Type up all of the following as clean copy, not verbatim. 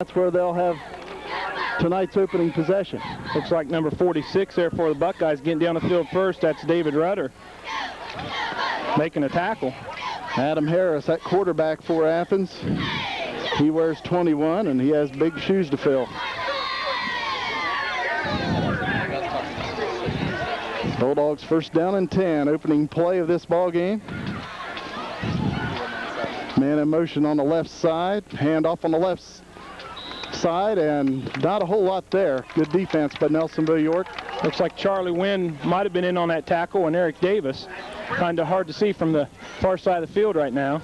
That's where they'll have tonight's opening possession. Looks like number 46 there for the Buckeyes getting down the field first. That's David Rudder making a tackle. Adam Harris, that quarterback for Athens. He wears 21 and he has big shoes to fill. Bulldogs first down and 10, opening play of this ball game. Man in motion on the left side, handoff on the left side, and not a whole lot there. Good defense by Nelsonville York. Looks like Charlie Wynn might have been in on that tackle, and Eric Davis. Kind of hard to see from the far side of the field right now.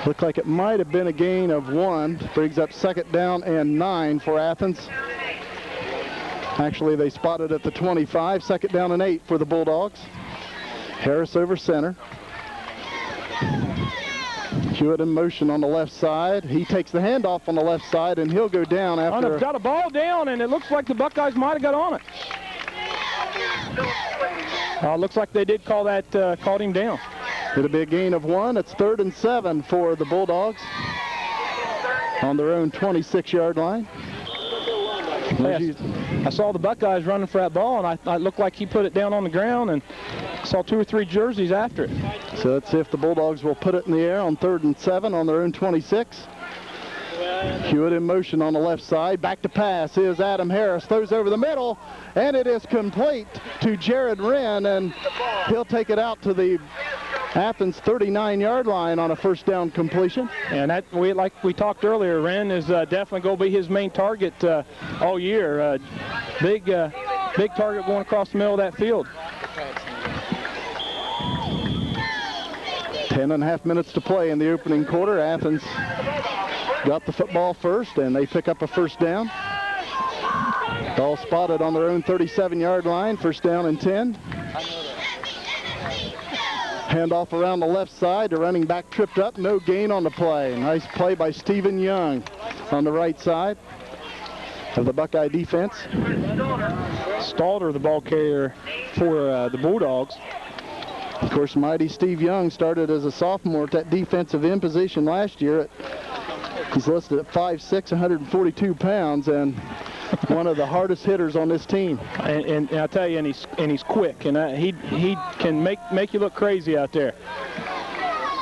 Looked like it might have been a gain of 1. Brings up second down and 9 for Athens. Actually, they spotted at the 25. Second down and 8 for the Bulldogs. Harris over center. Hewitt in motion on the left side. He takes the handoff on the left side, and he'll go down after. Got a ball down, and it looks like the Buckeyes might have got on it. Looks like they did call that, called him down. It'll be a gain of 1. It's 3rd and 7 for the Bulldogs on their own 26-yard line. I saw the Buckeyes running for that ball, and I looked like he put it down on the ground, and saw 2 or 3 jerseys after it. So let's see if the Bulldogs will put it in the air on 3rd and 7 on their own 26. Hewitt in motion on the left side. Back to pass is Adam Harris. Throws over the middle, and it is complete to Jared Wren, and he'll take it out to the Athens 39-yard line on a first down completion. And that, like we talked earlier, Wren is definitely going to be his main target all year. Big target going across the middle of that field. 10.5 minutes to play in the opening quarter. Athens got the football first, and they pick up a first down. All spotted on their own 37-yard line. First down and 10. Handoff around the left side. The running back tripped up. No gain on the play. Nice play by Stephen Young on the right side of the Buckeye defense. Stalter, the ball carrier for the Bulldogs. Of course, mighty Steve Young started as a sophomore at that defensive end position last year. He's listed at 5'6", 142 pounds, and one of the hardest hitters on this team. And I'll tell you, and he's quick, and he can make you look crazy out there.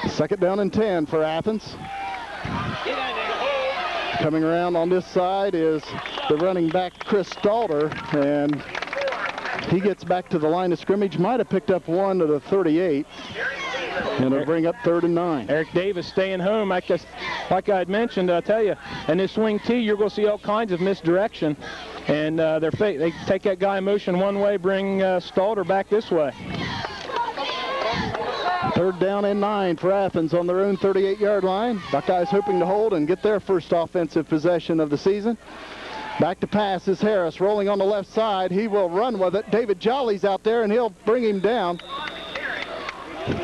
Second down and 10 for Athens. Coming around on this side is the running back, Chris Stalter, and he gets back to the line of scrimmage. Might have picked up 1 to the 38. And it'll bring up 3rd and 9. Eric Davis staying home. Like I had mentioned, I tell you, in this swing tee, you're going to see all kinds of misdirection. And they take that guy in motion one way, bring Stalter back this way. 3rd down and 9 for Athens on their own 38-yard line. Buckeyes hoping to hold and get their first offensive possession of the season. Back to pass is Harris, rolling on the left side. He will run with it. David Jolly's out there, and he'll bring him down.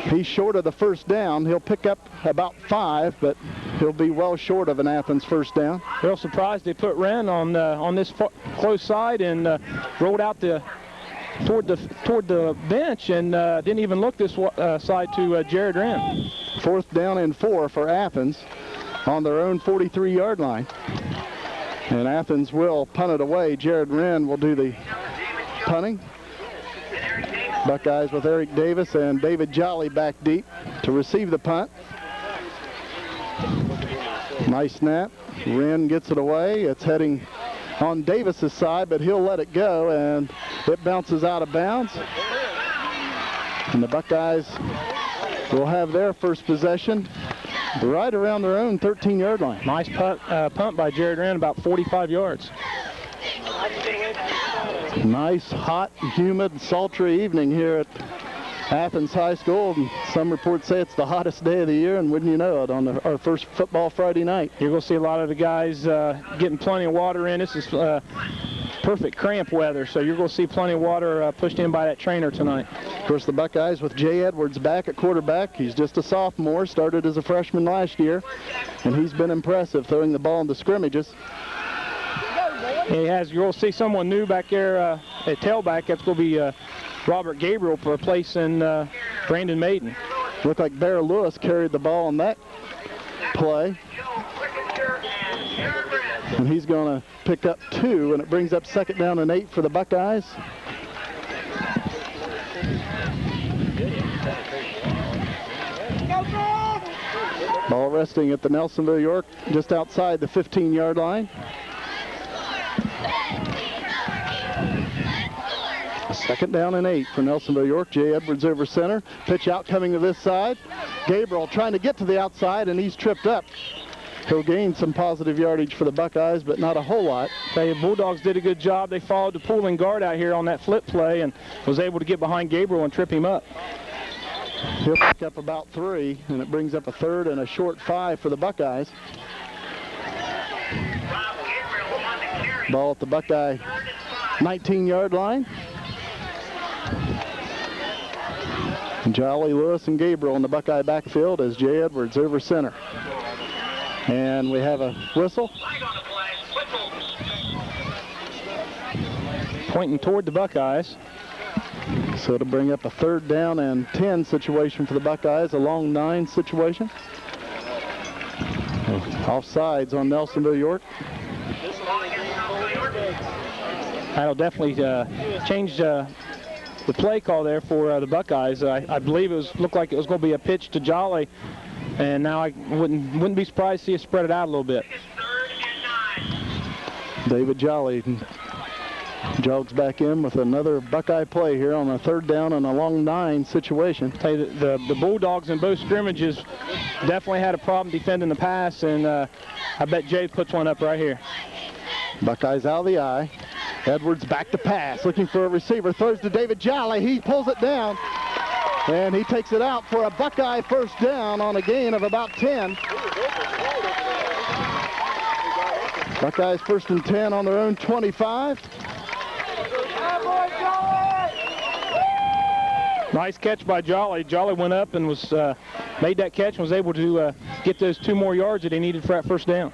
He's short of the first down. He'll pick up about 5, but he'll be well short of an Athens first down. Real surprised they put Wren on this close side and rolled out toward the bench and didn't even look this side to Jared Wren. 4th down and 4 for Athens on their own 43-yard line. And Athens will punt it away. Jared Wren will do the punting. Buckeyes with Eric Davis and David Jolly back deep to receive the punt. Nice snap. Wren gets it away. It's heading on Davis's side, but he'll let it go, and it bounces out of bounds. And the Buckeyes will have their first possession right around their own 13-yard line. Nice punt by Jared Wren, about 45 yards. Nice, hot, humid, sultry evening here at Athens High School. And some reports say it's the hottest day of the year, and wouldn't you know it, on our first football Friday night. You're going to see a lot of the guys getting plenty of water in. This is perfect cramp weather, so you're going to see plenty of water pushed in by that trainer tonight. Of course, the Buckeyes with Jay Edwards back at quarterback. He's just a sophomore, started as a freshman last year, and he's been impressive throwing the ball in the scrimmages. You'll see someone new back there at tailback. That's going to be Robert Gabriel replacing Brandon Maiden. Looked like Bear Lewis carried the ball on that play. And he's going to pick up 2, and it brings up 2nd down and 8 for the Buckeyes. Ball resting at the Nelsonville York, just outside the 15-yard line. 2nd down and 8 for Nelsonville York. Jay Edwards over center. Pitch out coming to this side. Gabriel trying to get to the outside, and he's tripped up. He'll gain some positive yardage for the Buckeyes, but not a whole lot. The Bulldogs did a good job. They followed the pulling guard out here on that flip play and was able to get behind Gabriel and trip him up. He'll pick up about 3, and it brings up a 3rd and a short 5 for the Buckeyes. Ball at the Buckeye 19-yard line. Jolly, Lewis, and Gabriel in the Buckeye backfield as Jay Edwards over center. And we have a whistle. Pointing toward the Buckeyes. So it'll bring up a 3rd down and 10 situation for the Buckeyes, a long 9 situation. Offsides on Nelsonville York. That'll definitely change the play call there for the Buckeyes. I believe looked like it was going to be a pitch to Jolly, and now I wouldn't be surprised to see it spread it out a little bit. David Jolly jogs back in with another Buckeye play here on a 3rd down and a long 9 situation. Tell you, the Bulldogs in both scrimmages definitely had a problem defending the pass, and I bet Jay puts one up right here. Buckeyes out of the eye. Edwards back to pass, looking for a receiver, throws to David Jolly. He pulls it down, and he takes it out for a Buckeye 1st down on a gain of about 10. Buckeyes 1st and 10 on their own 25. Nice catch by Jolly. Jolly went up and was made that catch and was able to get those 2 more yards that he needed for that 1st down.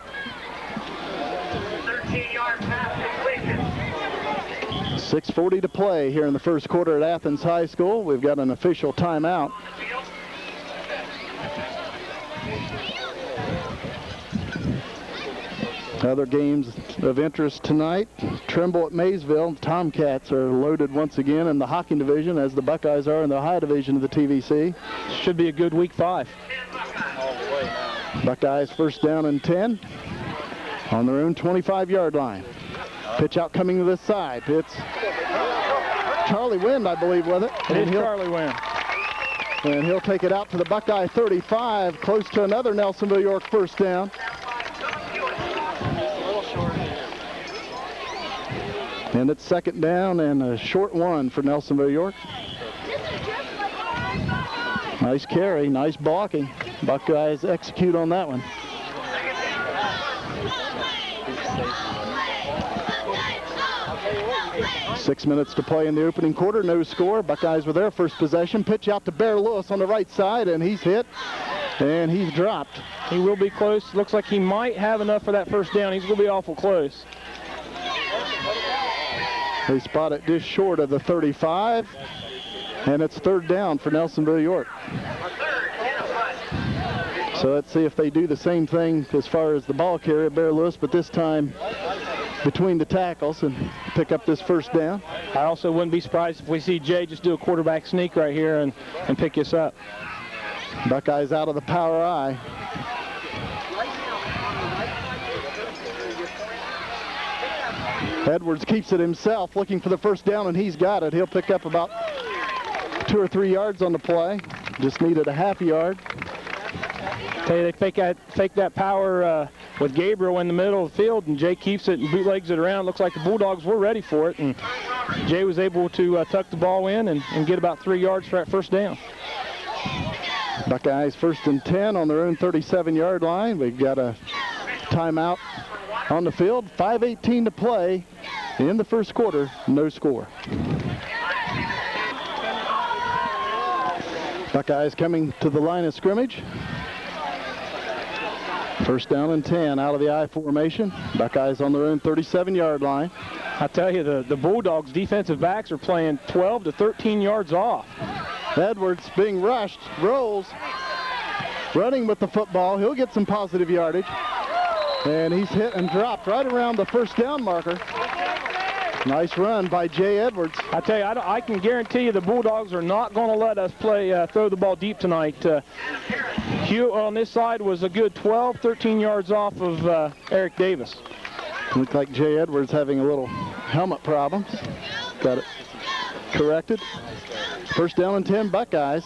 13-yard pass completion. 6:40 to play here in the 1st quarter at Athens High School. We've got an official timeout. Other games of interest tonight. Trimble at Maysville. Tomcats are loaded once again in the Hocking division, as the Buckeyes are in the high division of the TVC. Should be a good week 5. Buckeyes 1st down and 10 on their own 25-yard line. Pitch out coming to this side. It's Charlie Wind, I believe, with it. It is Charlie Wind. And he'll take it out to the Buckeye 35, close to another Nelsonville York 1st down. And it's 2nd down and a short 1 for Nelsonville York. Nice carry, nice blocking. Buckeyes execute on that one. 6 minutes to play in the opening quarter, no score. Buckeyes with their first possession. Pitch out to Bear Lewis on the right side, and he's hit, and he's dropped. He will be close. Looks like he might have enough for that 1st down. He's going to be awful close. They spot it just short of the 35, and it's 3rd down for Nelsonville York. So let's see if they do the same thing as far as the ball carrier, Bear Lewis, but this time between the tackles and pick up this 1st down. I also wouldn't be surprised if we see Jay just do a quarterback sneak right here and pick this up. Buckeyes out of the power eye. Edwards keeps it himself, looking for the 1st down, and he's got it. He'll pick up about 2 or 3 yards on the play. Just needed a half yard. Tell you, they fake that power with Gabriel in the middle of the field, and Jay keeps it and bootlegs it around. Looks like the Bulldogs were ready for it, and Jay was able to tuck the ball in and get about 3 yards for that 1st down. Buckeyes 1st and 10 on their own 37-yard line. We've got a timeout on the field. 5:18 to play in the 1st quarter, no score. Buckeyes coming to the line of scrimmage. 1st down and 10 out of the I formation. Buckeyes on their own 37-yard line. I tell you, the Bulldogs defensive backs are playing 12 to 13 yards off. Edwards being rushed, rolls, running with the football. He'll get some positive yardage. And he's hit and dropped right around the first down marker. Nice run by Jay Edwards. I tell you, I can guarantee you the Bulldogs are not going to let us throw the ball deep tonight. Hewitt on this side was a good 12, 13 yards off of Eric Davis. Looked like Jay Edwards having a little helmet problems. Got it corrected. First down and 10 Buckeyes.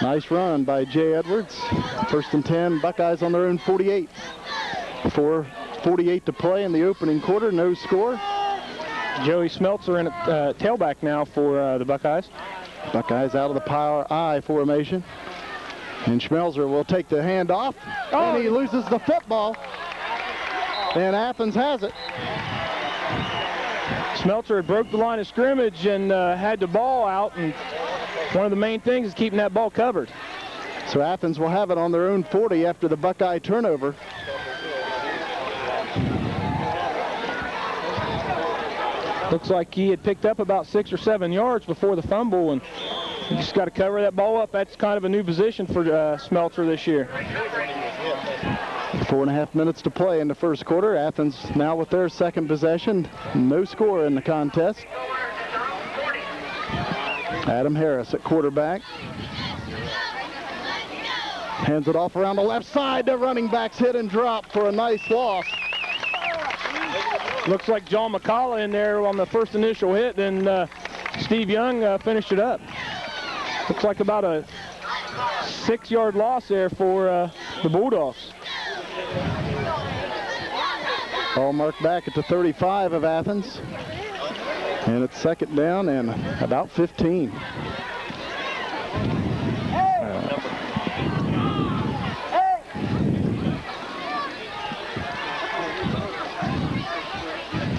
Nice run by Jay Edwards. First and 10 Buckeyes on their own 48. 4:48 to play in the opening quarter, no score. Joey Smeltzer in at tailback now for the Buckeyes. Buckeyes out of the power I formation. And Schmelzer will take the handoff, and he loses the football. And Athens has it. Smeltzer had broke the line of scrimmage and had the ball out, and one of the main things is keeping that ball covered. So Athens will have it on their own 40 after the Buckeye turnover. Looks like he had picked up about 6 or 7 yards before the fumble, and you just got to cover that ball up. That's kind of a new position for Smeltzer this year. 4.5 minutes to play in the first quarter. Athens now with their second possession. No score in the contest. Adam Harris at quarterback. Hands it off around the left side. The running backs hit and drop for a nice loss. Looks like John McCullough in there on the first initial hit, and Steve Young finished it up. Looks like about a 6-yard loss there for the Bulldogs. Ball marked back at the 35 of Athens. And it's second down and about 15.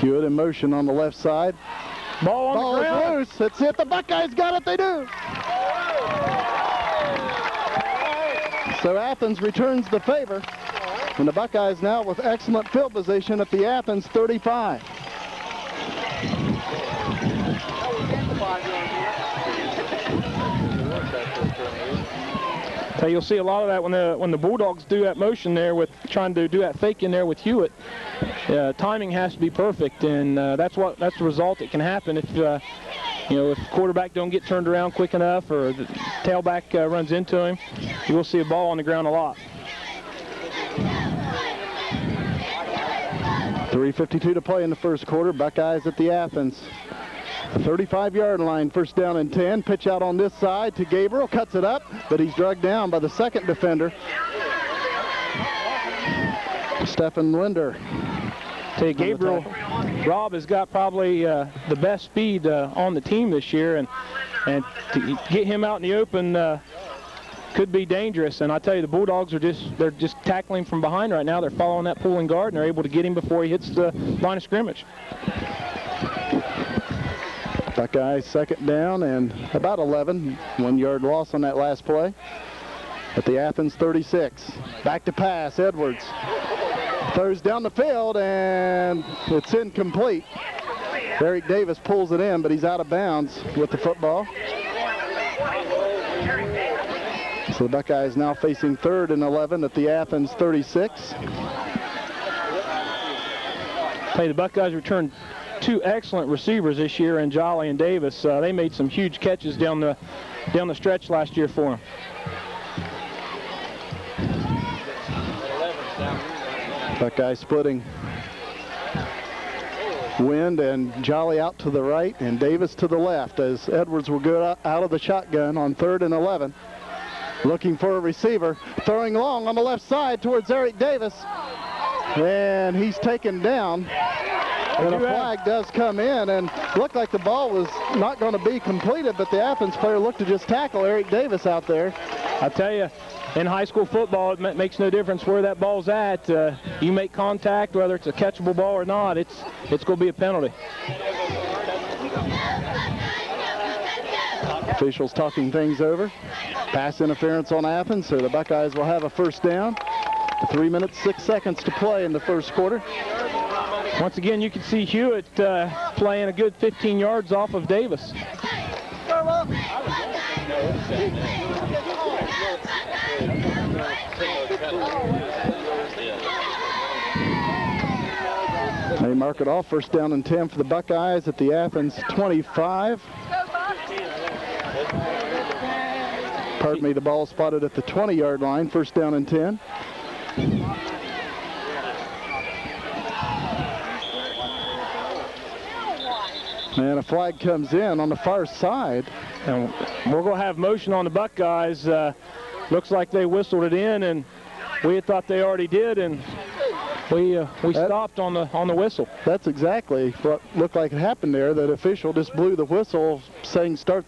Hewitt in motion on the left side. Ball on the ground. Ball is loose. That's it. The Buckeyes got it. They do. So Athens returns the favor. And the Buckeyes now with excellent field position at the Athens 35. So you'll see a lot of that when the Bulldogs do that motion there with trying to do that fake in there with Hewitt. Timing has to be perfect, and that's the result that can happen if if quarterback don't get turned around quick enough or the tailback runs into him. You will see a ball on the ground a lot. 3:52 to play in the first quarter. Buckeyes at the Athens 35-yard line, first down and 10. Pitch out on this side to Gabriel, cuts it up, but he's dragged down by the second defender, Stephen Linder. Tell you, Gabriel, Rob has got probably the best speed on the team this year, and to get him out in the open could be dangerous. And I tell you, the Bulldogs are just tackling from behind right now. They're following that pulling guard, and they're able to get him before he hits the line of scrimmage. Buckeyes second down and about 11. 1-yard loss on that last play. At the Athens 36. Back to pass, Edwards. Throws down the field, and it's incomplete. Eric Davis pulls it in, but he's out of bounds with the football. So the Buckeyes now facing 3rd and 11 at the Athens 36. Hey, the Buckeyes returned 2 excellent receivers this year in Jolly and Davis. They made some huge catches down the stretch last year for them. Buckeyes splitting wind, and Jolly out to the right and Davis to the left as Edwards will go out of the shotgun on 3rd and 11. Looking for a receiver, throwing long on the left side towards Eric Davis, and he's taken down. And a flag does come in, and looked like the ball was not going to be completed, but the Athens player looked to just tackle Eric Davis out there. I tell you, in high school football, it makes no difference where that ball's at. You make contact, whether it's a catchable ball or not, it's going to be a penalty. Officials talking things over. Pass interference on Athens, so the Buckeyes will have a first down. 3 minutes, 6 seconds to play in the first quarter. Once again, you can see Hewitt playing a good 15 yards off of Davis. They mark it off. First down and 10 for the Buckeyes at the Athens 25. Pardon me, the ball spotted at the 20-yard line. First down and 10. And a flag comes in on the far side. And we're going to have motion on the Buckeyes. Looks like they whistled it in, and we had thought they already did, and we stopped on the whistle. That's exactly what looked like it happened there. That official just blew the whistle saying start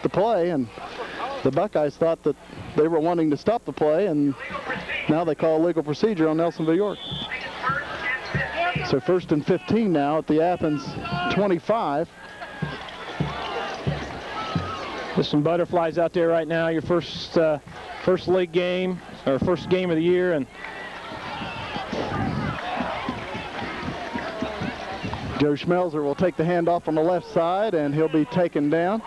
the play, and the Buckeyes thought that they were wanting to stop the play, and now they call legal procedure on Nelsonville York. So first and 15 now at the Athens 25. There's some butterflies out there right now. Your first league game, or first game of the year, and Joe Schmelzer will take the handoff on the left side, and he'll be taken down.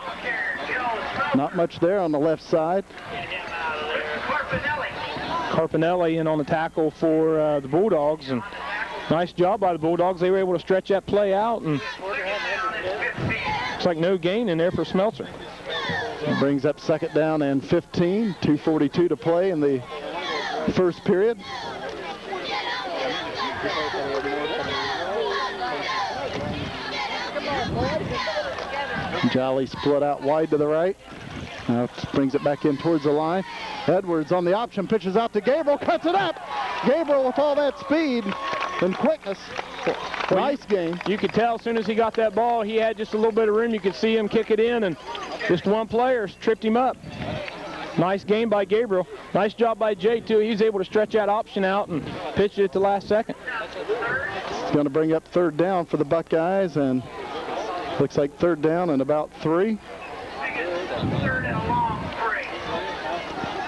Not much there on the left side. Carpinelli in on the tackle for the Bulldogs, and nice job by the Bulldogs. They were able to stretch that play out, and looks like no gain in there for Schmelzer. It brings up second down and 15. 2:42 to play in the first period. Jolly split out wide to the right. Now brings it back in towards the line. Edwards on the option, pitches out to Gabriel, cuts it up. Gabriel with all that speed and quickness. Nice game. You could tell as soon as he got that ball, he had just a little bit of room. You could see him kick it in, and just one player tripped him up. Nice game by Gabriel. Nice job by Jay, too. He was able to stretch that option out and pitch it at the last second. It's going to bring up third down for the Buckeyes, and looks like third down and about 3.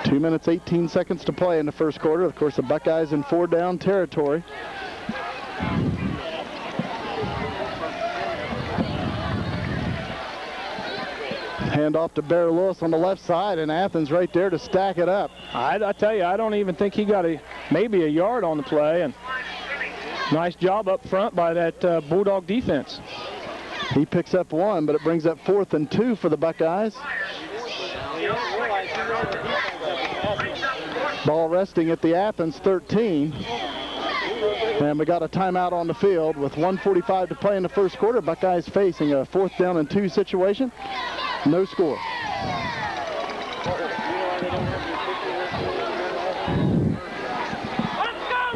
2 minutes, 18 seconds to play in the first quarter. Of course, the Buckeyes in 4-down territory. Hand off to Bear Lewis on the left side, and Athens right there to stack it up. I tell you, I don't even think he got maybe a yard on the play, and nice job up front by that Bulldog defense. He picks up 1, but it brings up 4th and 2 for the Buckeyes. Ball resting at the Athens 13. And we got a timeout on the field with 1:45 to play in the first quarter. Buckeyes facing a 4th down and 2 situation. No score.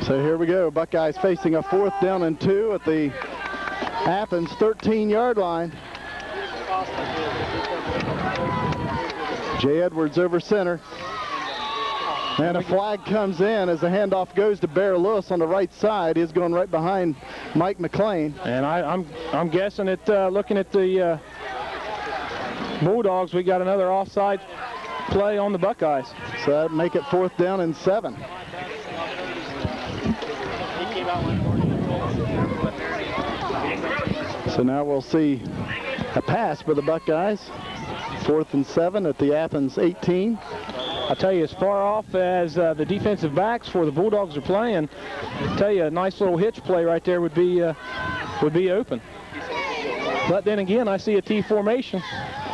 So here we go. Buckeyes facing a 4th down and 2 at the Athens 13-yard line. Jay Edwards over center. And a flag comes in as the handoff goes to Bear Lewis on the right side. He's going right behind Mike McLean. And I'm guessing that looking at the Bulldogs, we got another offside play on the Buckeyes. So that'd make it 4th down and 7. So now we'll see a pass for the Buckeyes. 4th and 7 at the Athens 18. I tell you, as far off as the defensive backs for the Bulldogs are playing, I tell you, a nice little hitch play right there would be open. But then again, I see a T formation.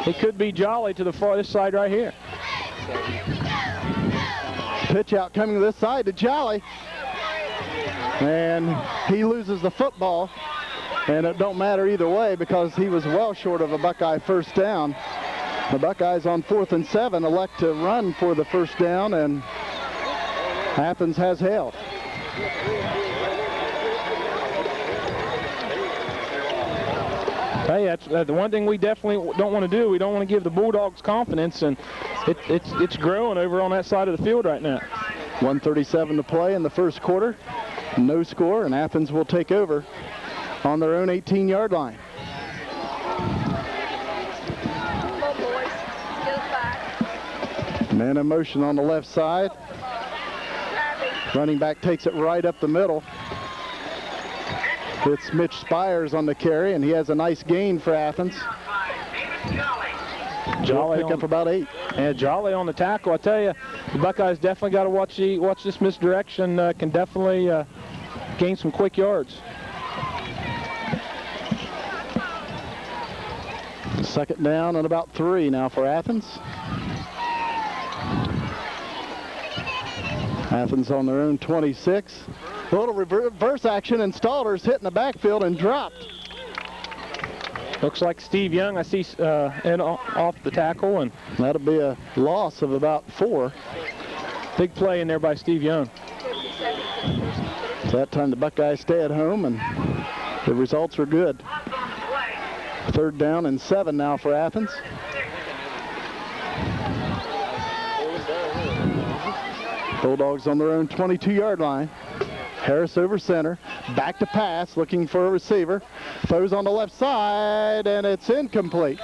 It could be Jolly to the farthest side right here. Pitch out coming to this side to Jolly. And he loses the football. And it don't matter either way because he was well short of a Buckeye first down. The Buckeyes on 4th and 7 elect to run for the first down, and Athens has held. Hey, that's the one thing we definitely don't want to do. We don't want to give the Bulldogs confidence, and it's growing over on that side of the field right now. 1:37 to play in the first quarter. No score, and Athens will take over on their own 18-yard line. Man in motion on the left side. Running back takes it right up the middle. It's Mitch Spires on the carry, and he has a nice gain for Athens. Jolly pick up about 8. And Jolly on the tackle. I tell you, the Buckeyes definitely got to watch this misdirection. Can definitely gain some quick yards. Second down and about 3 now for Athens. Athens on their own 26. A little reverse action, and Staller's hit in the backfield and dropped. Looks like Steve Young, I see, off the tackle, and that'll be a loss of about 4. Big play in there by Steve Young. So that time the Buckeyes stay at home, and the results are good. Third down and 7 now for Athens. Bulldogs on their own 22-yard line. Harris over center, back to pass, looking for a receiver. Throws on the left side, and it's incomplete.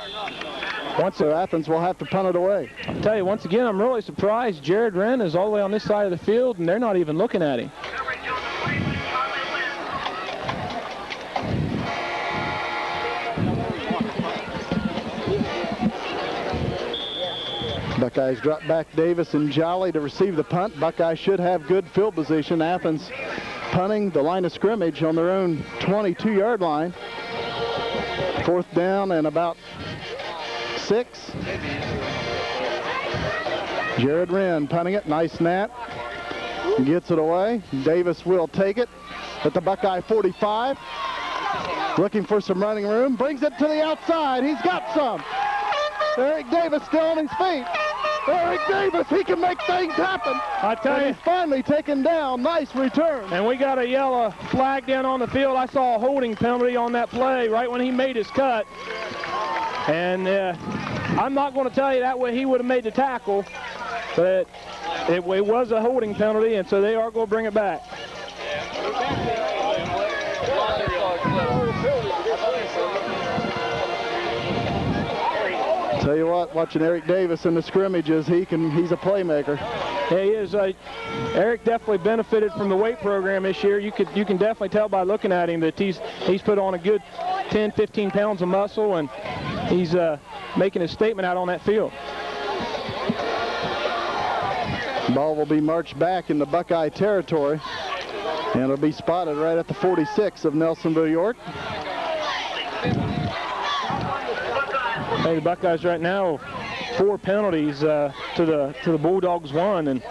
So Athens will have to punt it away. I'll tell you, once again, I'm really surprised. Jared Wren is all the way on this side of the field, and they're not even looking at him. Buckeyes drop back Davis and Jolly to receive the punt. Buckeyes should have good field position. Athens punting the line of scrimmage on their own 22-yard line. Fourth down and about 6. Jared Wren punting it. Nice snap. Gets it away. Davis will take it at the Buckeye 45. Looking for some running room. Brings it to the outside. He's got some. Eric Davis still on his feet. Eric Davis, he can make things happen. I tell you, he's finally taken down. Nice return. And we got a yellow flag down on the field. I saw a holding penalty on that play right when he made his cut. And I'm not going to tell you that way he would have made the tackle, but it was a holding penalty, and so they are going to bring it back. Tell you what, watching Eric Davis in the scrimmages, he's a playmaker. Yeah, he is. Eric definitely benefited from the weight program this year. You can definitely tell by looking at him that he's put on a good 10, 15 pounds of muscle, and he's making his statement out on that field. Ball will be marched back in the Buckeye territory, and it'll be spotted right at the 46 of Nelsonville York. Hey, the Buckeyes right now, 4 penalties to the Bulldogs 1, and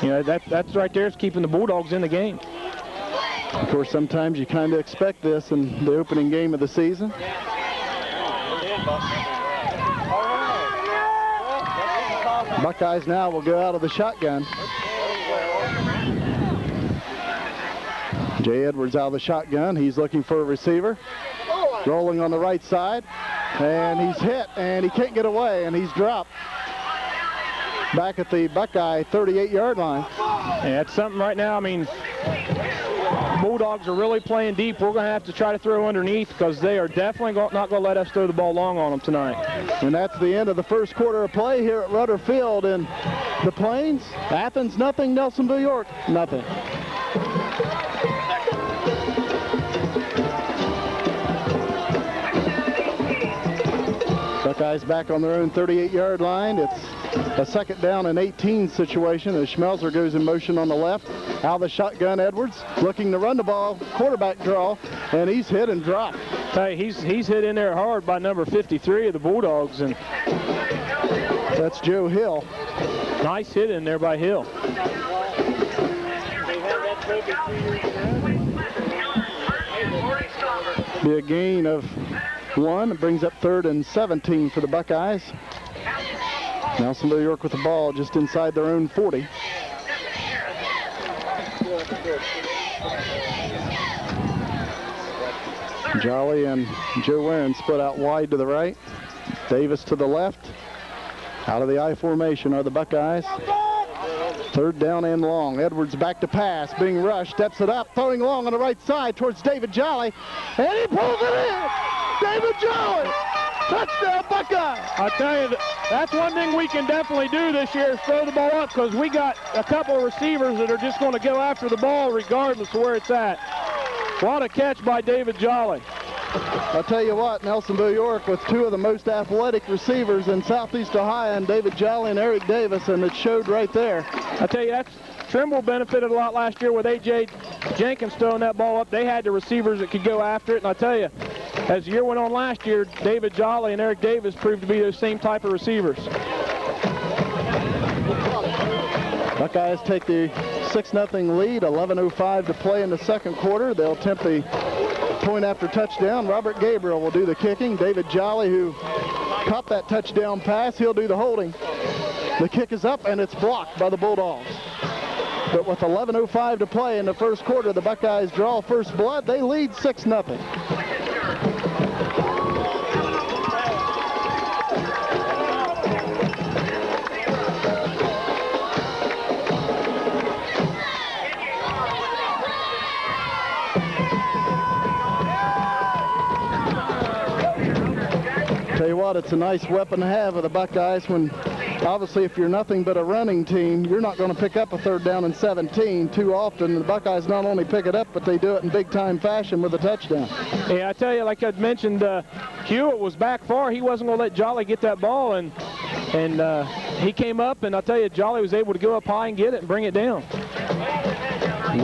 you know that's right there is keeping the Bulldogs in the game. Of course, sometimes you kind of expect this in the opening game of the season. Buckeyes now will go out of the shotgun. Jay Edwards out of the shotgun. He's looking for a receiver. Rolling on the right side. And he's hit, and he can't get away, and he's dropped back at the Buckeye 38-yard line. Yeah, that's something right now. I mean, Bulldogs are really playing deep. We're going to have to try to throw underneath because they are definitely not going to let us throw the ball long on them tonight. And that's the end of the first quarter of play here at Rudder Field in the Plains. Athens nothing, Nelsonville York nothing. Buckeyes back on their own 38-yard line. It's a second down and 18 situation as Schmelzer goes in motion on the left. Out of the shotgun, Edwards looking to run the ball, quarterback draw, and he's hit and dropped. Hey, he's hit in there hard by number 53 of the Bulldogs, and that's Joe Hill. Nice hit in there by Hill. Be a gain of 1. It brings up 3rd and 17 for the Buckeyes. Nelsonville York with the ball just inside their own 40. Jolly and Joe Warren split out wide to the right. Davis to the left. Out of the I formation are the Buckeyes. 3rd down and long. Edwards back to pass, being rushed, steps it up, throwing long on the right side towards David Jolly, and he pulls it in. David Jolly, touchdown Buckeye. I tell you, that's one thing we can definitely do this year is throw the ball up because we got a couple of receivers that are just going to go after the ball regardless of where it's at. What a catch by David Jolly. I'll tell you what, Nelsonville York with 2 of the most athletic receivers in Southeast Ohio, and David Jolly and Eric Davis, and it showed right there. I tell you, Trimble benefited a lot last year with A.J. Jenkins throwing that ball up. They had the receivers that could go after it, and I tell you, as the year went on last year, David Jolly and Eric Davis proved to be those same type of receivers. Buckeyes take the 6-0 lead, 11:05 to play in the second quarter. They'll attempt the point after touchdown. Robert Gabriel will do the kicking. David Jolly, who caught that touchdown pass, he'll do the holding. The kick is up, and it's blocked by the Bulldogs. But with 11:05 to play in the first quarter, the Buckeyes draw first blood. They lead 6-0. Tell you what, it's a nice weapon to have of the Buckeyes when, obviously, if you're nothing but a running team, you're not going to pick up a 3rd down and 17 too often. The Buckeyes not only pick it up, but they do it in big-time fashion with a touchdown. Yeah, I tell you, like I'd mentioned, Hewitt was back far. He wasn't going to let Jolly get that ball, and he came up, and I'll tell you, Jolly was able to go up high and get it and bring it down.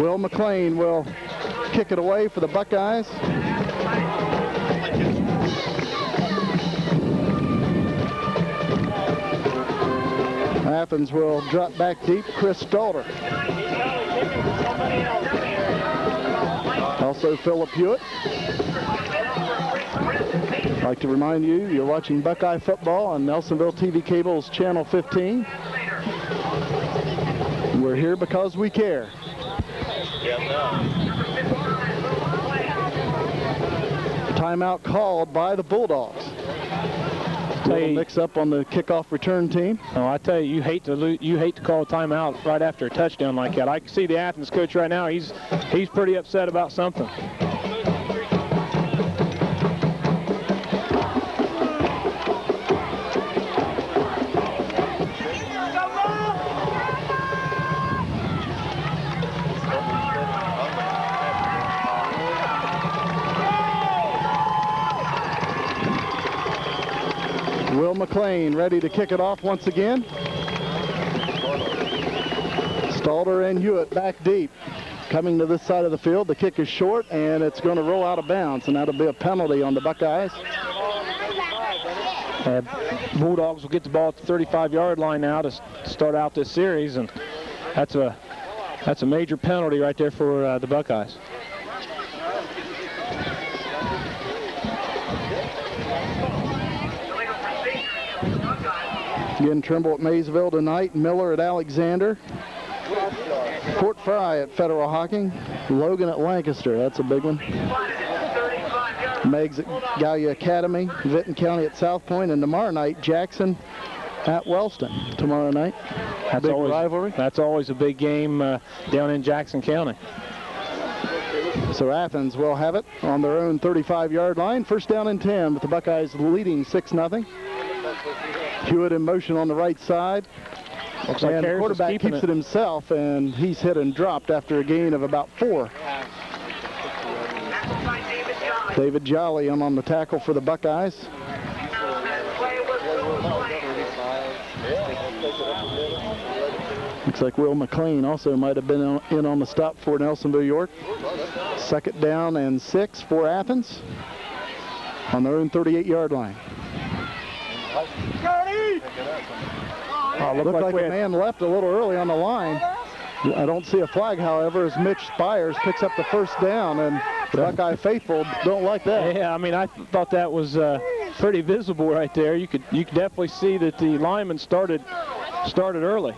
Will McLean will kick it away for the Buckeyes. Athens will drop back deep. Chris Stalter. Also Philip Hewitt. I'd like to remind you, you're watching Buckeye football on Nelsonville TV Cable's Channel 15. We're here because we care. Timeout called by the Bulldogs. A little mix up on the kickoff return team. Oh, I tell you, you hate to call a timeout right after a touchdown like that. I can see the Athens coach right now. He's pretty upset about something. Will McLean ready to kick it off once again. Stalter and Hewitt back deep. Coming to this side of the field, the kick is short, and it's going to roll out of bounds, and that'll be a penalty on the Buckeyes. Bulldogs will get the ball at the 35-yard line now to start out this series, and that's a major penalty right there for the Buckeyes. Again, Trimble at Maysville tonight, Miller at Alexander, Fort Fry at Federal Hocking, Logan at Lancaster, that's a big one. Meigs at Gallia Academy, Vinton County at South Point, and tomorrow night, Jackson at Wellston. Tomorrow night, big rivalry. That's always a big game down in Jackson County. So Athens will have it on their own 35-yard line. First down and 10, with the Buckeyes leading 6-0. Hewitt in motion on the right side. Looks like and the quarterback keeps it himself, and he's hit and dropped after a gain of about 4. David Jolly in on the tackle for the Buckeyes. Looks like Will McLean also might have been in on the stop for Nelsonville York. 2nd down and 6 for Athens on their own 38-yard line. Looked like a man left a little early on the line. I don't see a flag, however, as Mitch Spires picks up the first down, and the Buckeye faithful don't like that. Yeah, I mean, I thought that was pretty visible right there. You could definitely see that the lineman started early.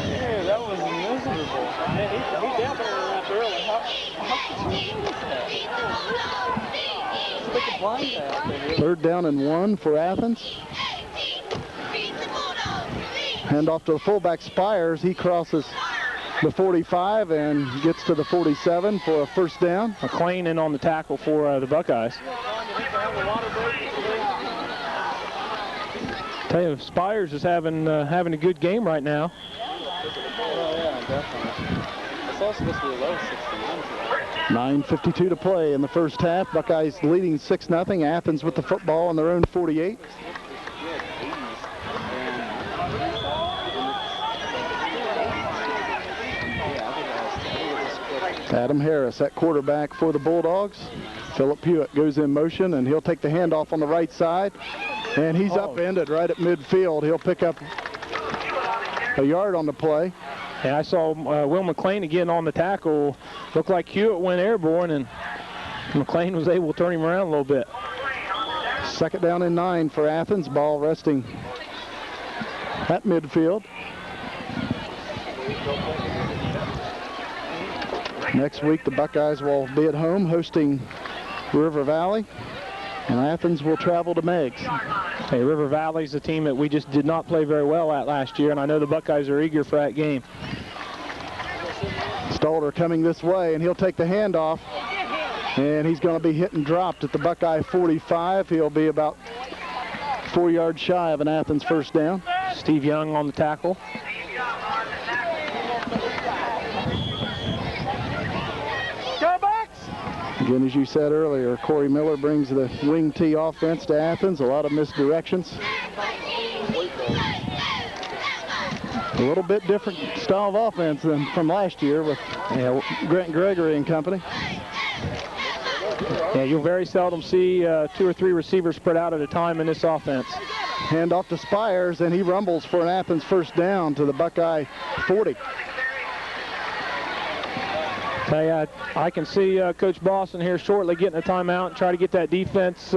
Yeah, that was miserable. Yeah, he definitely left early. Third down and 1 for Athens. Hand off to the fullback Spires. He crosses the 45 and gets to the 47 for a first down. McLean in on the tackle for the Buckeyes. Tell you, Spires is having a good game right now. Oh, yeah, definitely. It's also supposed to be a low 61. 9:52 to play in the first half. Buckeyes leading 6-0. Athens with the football on their own 48. Adam Harris at quarterback for the Bulldogs. Philip Hewitt goes in motion, and he'll take the handoff on the right side. And he's upended right at midfield. He'll pick up a yard on the play. And I saw Will McLean again on the tackle. Looked like Hewitt went airborne, and McLean was able to turn him around a little bit. 2nd down and 9 for Athens. Ball resting at midfield. Next week, the Buckeyes will be at home hosting River Valley, and Athens will travel to Meigs. Hey, River Valley's a team that we just did not play very well at last year, and I know the Buckeyes are eager for that game. Stalder coming this way, and he'll take the handoff, and he's going to be hit and dropped at the Buckeye 45. He'll be about 4 yards shy of an Athens first down. Steve Young on the tackle. Again, as you said earlier, Corey Miller brings the wing T offense to Athens. A lot of misdirections. A little bit different style of offense than from last year with Grant Gregory and company. Yeah, you'll very seldom see 2 or 3 receivers spread out at a time in this offense. Hand off to Spires, and he rumbles for an Athens first down to the Buckeye 40. Hey, I can see Coach Boston here shortly getting a timeout and try to get that defense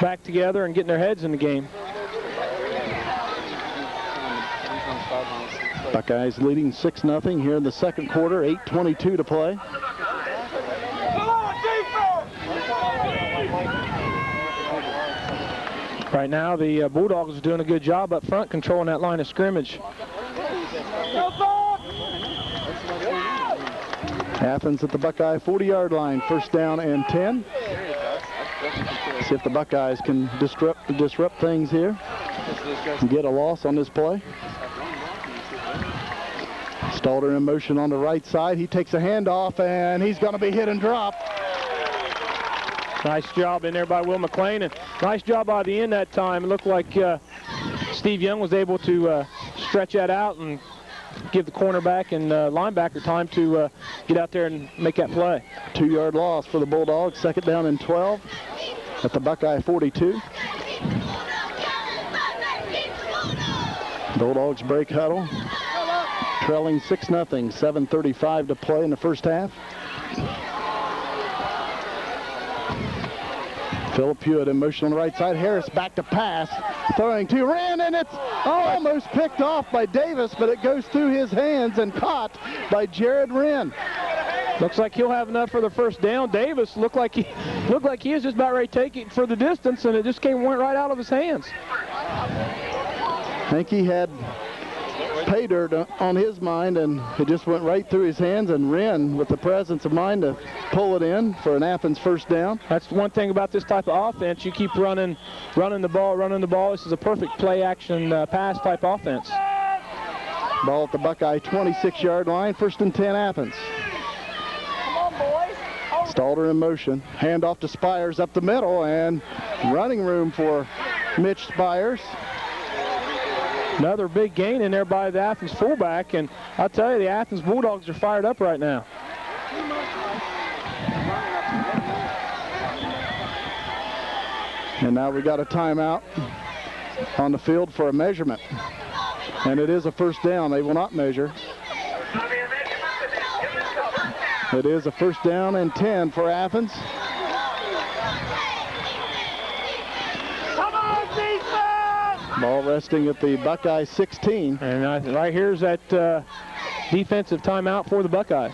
back together and getting their heads in the game. Buckeyes leading 6-0 here in the second quarter, 8:22 to play. Right now, the Bulldogs are doing a good job up front controlling that line of scrimmage. Athens at the Buckeye 40-yard line, first down and 10. See if the Buckeyes can disrupt things here and get a loss on this play. Stalder in motion on the right side. He takes a handoff, and he's going to be hit and dropped. Nice job in there by Will McLean, and nice job by the end that time. It looked like Steve Young was able to stretch that out and give the cornerback and linebacker time to get out there and make that play. 2-yard loss for the Bulldogs. 2nd down and 12 at the Buckeye 42. Bulldogs break huddle. Trailing 6-0. 7:35 to play in the first half. Philip Hewitt in motion on the right side. Harris back to pass. Throwing to Wren, and it's almost picked off by Davis, but it goes through his hands and caught by Jared Wren. Looks like he'll have enough for the first down. Davis looked like he was just about ready to take it for the distance, and it just went right out of his hands. I think he had pay dirt on his mind, and it just went right through his hands, and Wren with the presence of mind to pull it in for an Athens first down. That's one thing about this type of offense. You keep running the ball. This is a perfect play action pass type offense. Ball at the Buckeye 26-yard line, 1st and 10 Athens. Come on, boys. Stalder in motion. Hand off to Spires up the middle, and running room for Mitch Spires. Another big gain in there by the Athens fullback, and I'll tell you, the Athens Bulldogs are fired up right now. And now we got a timeout on the field for a measurement. And it is a first down. They will not measure. It is a first down and 10 for Athens. Ball resting at the Buckeye 16. And right here's that defensive timeout for the Buckeyes.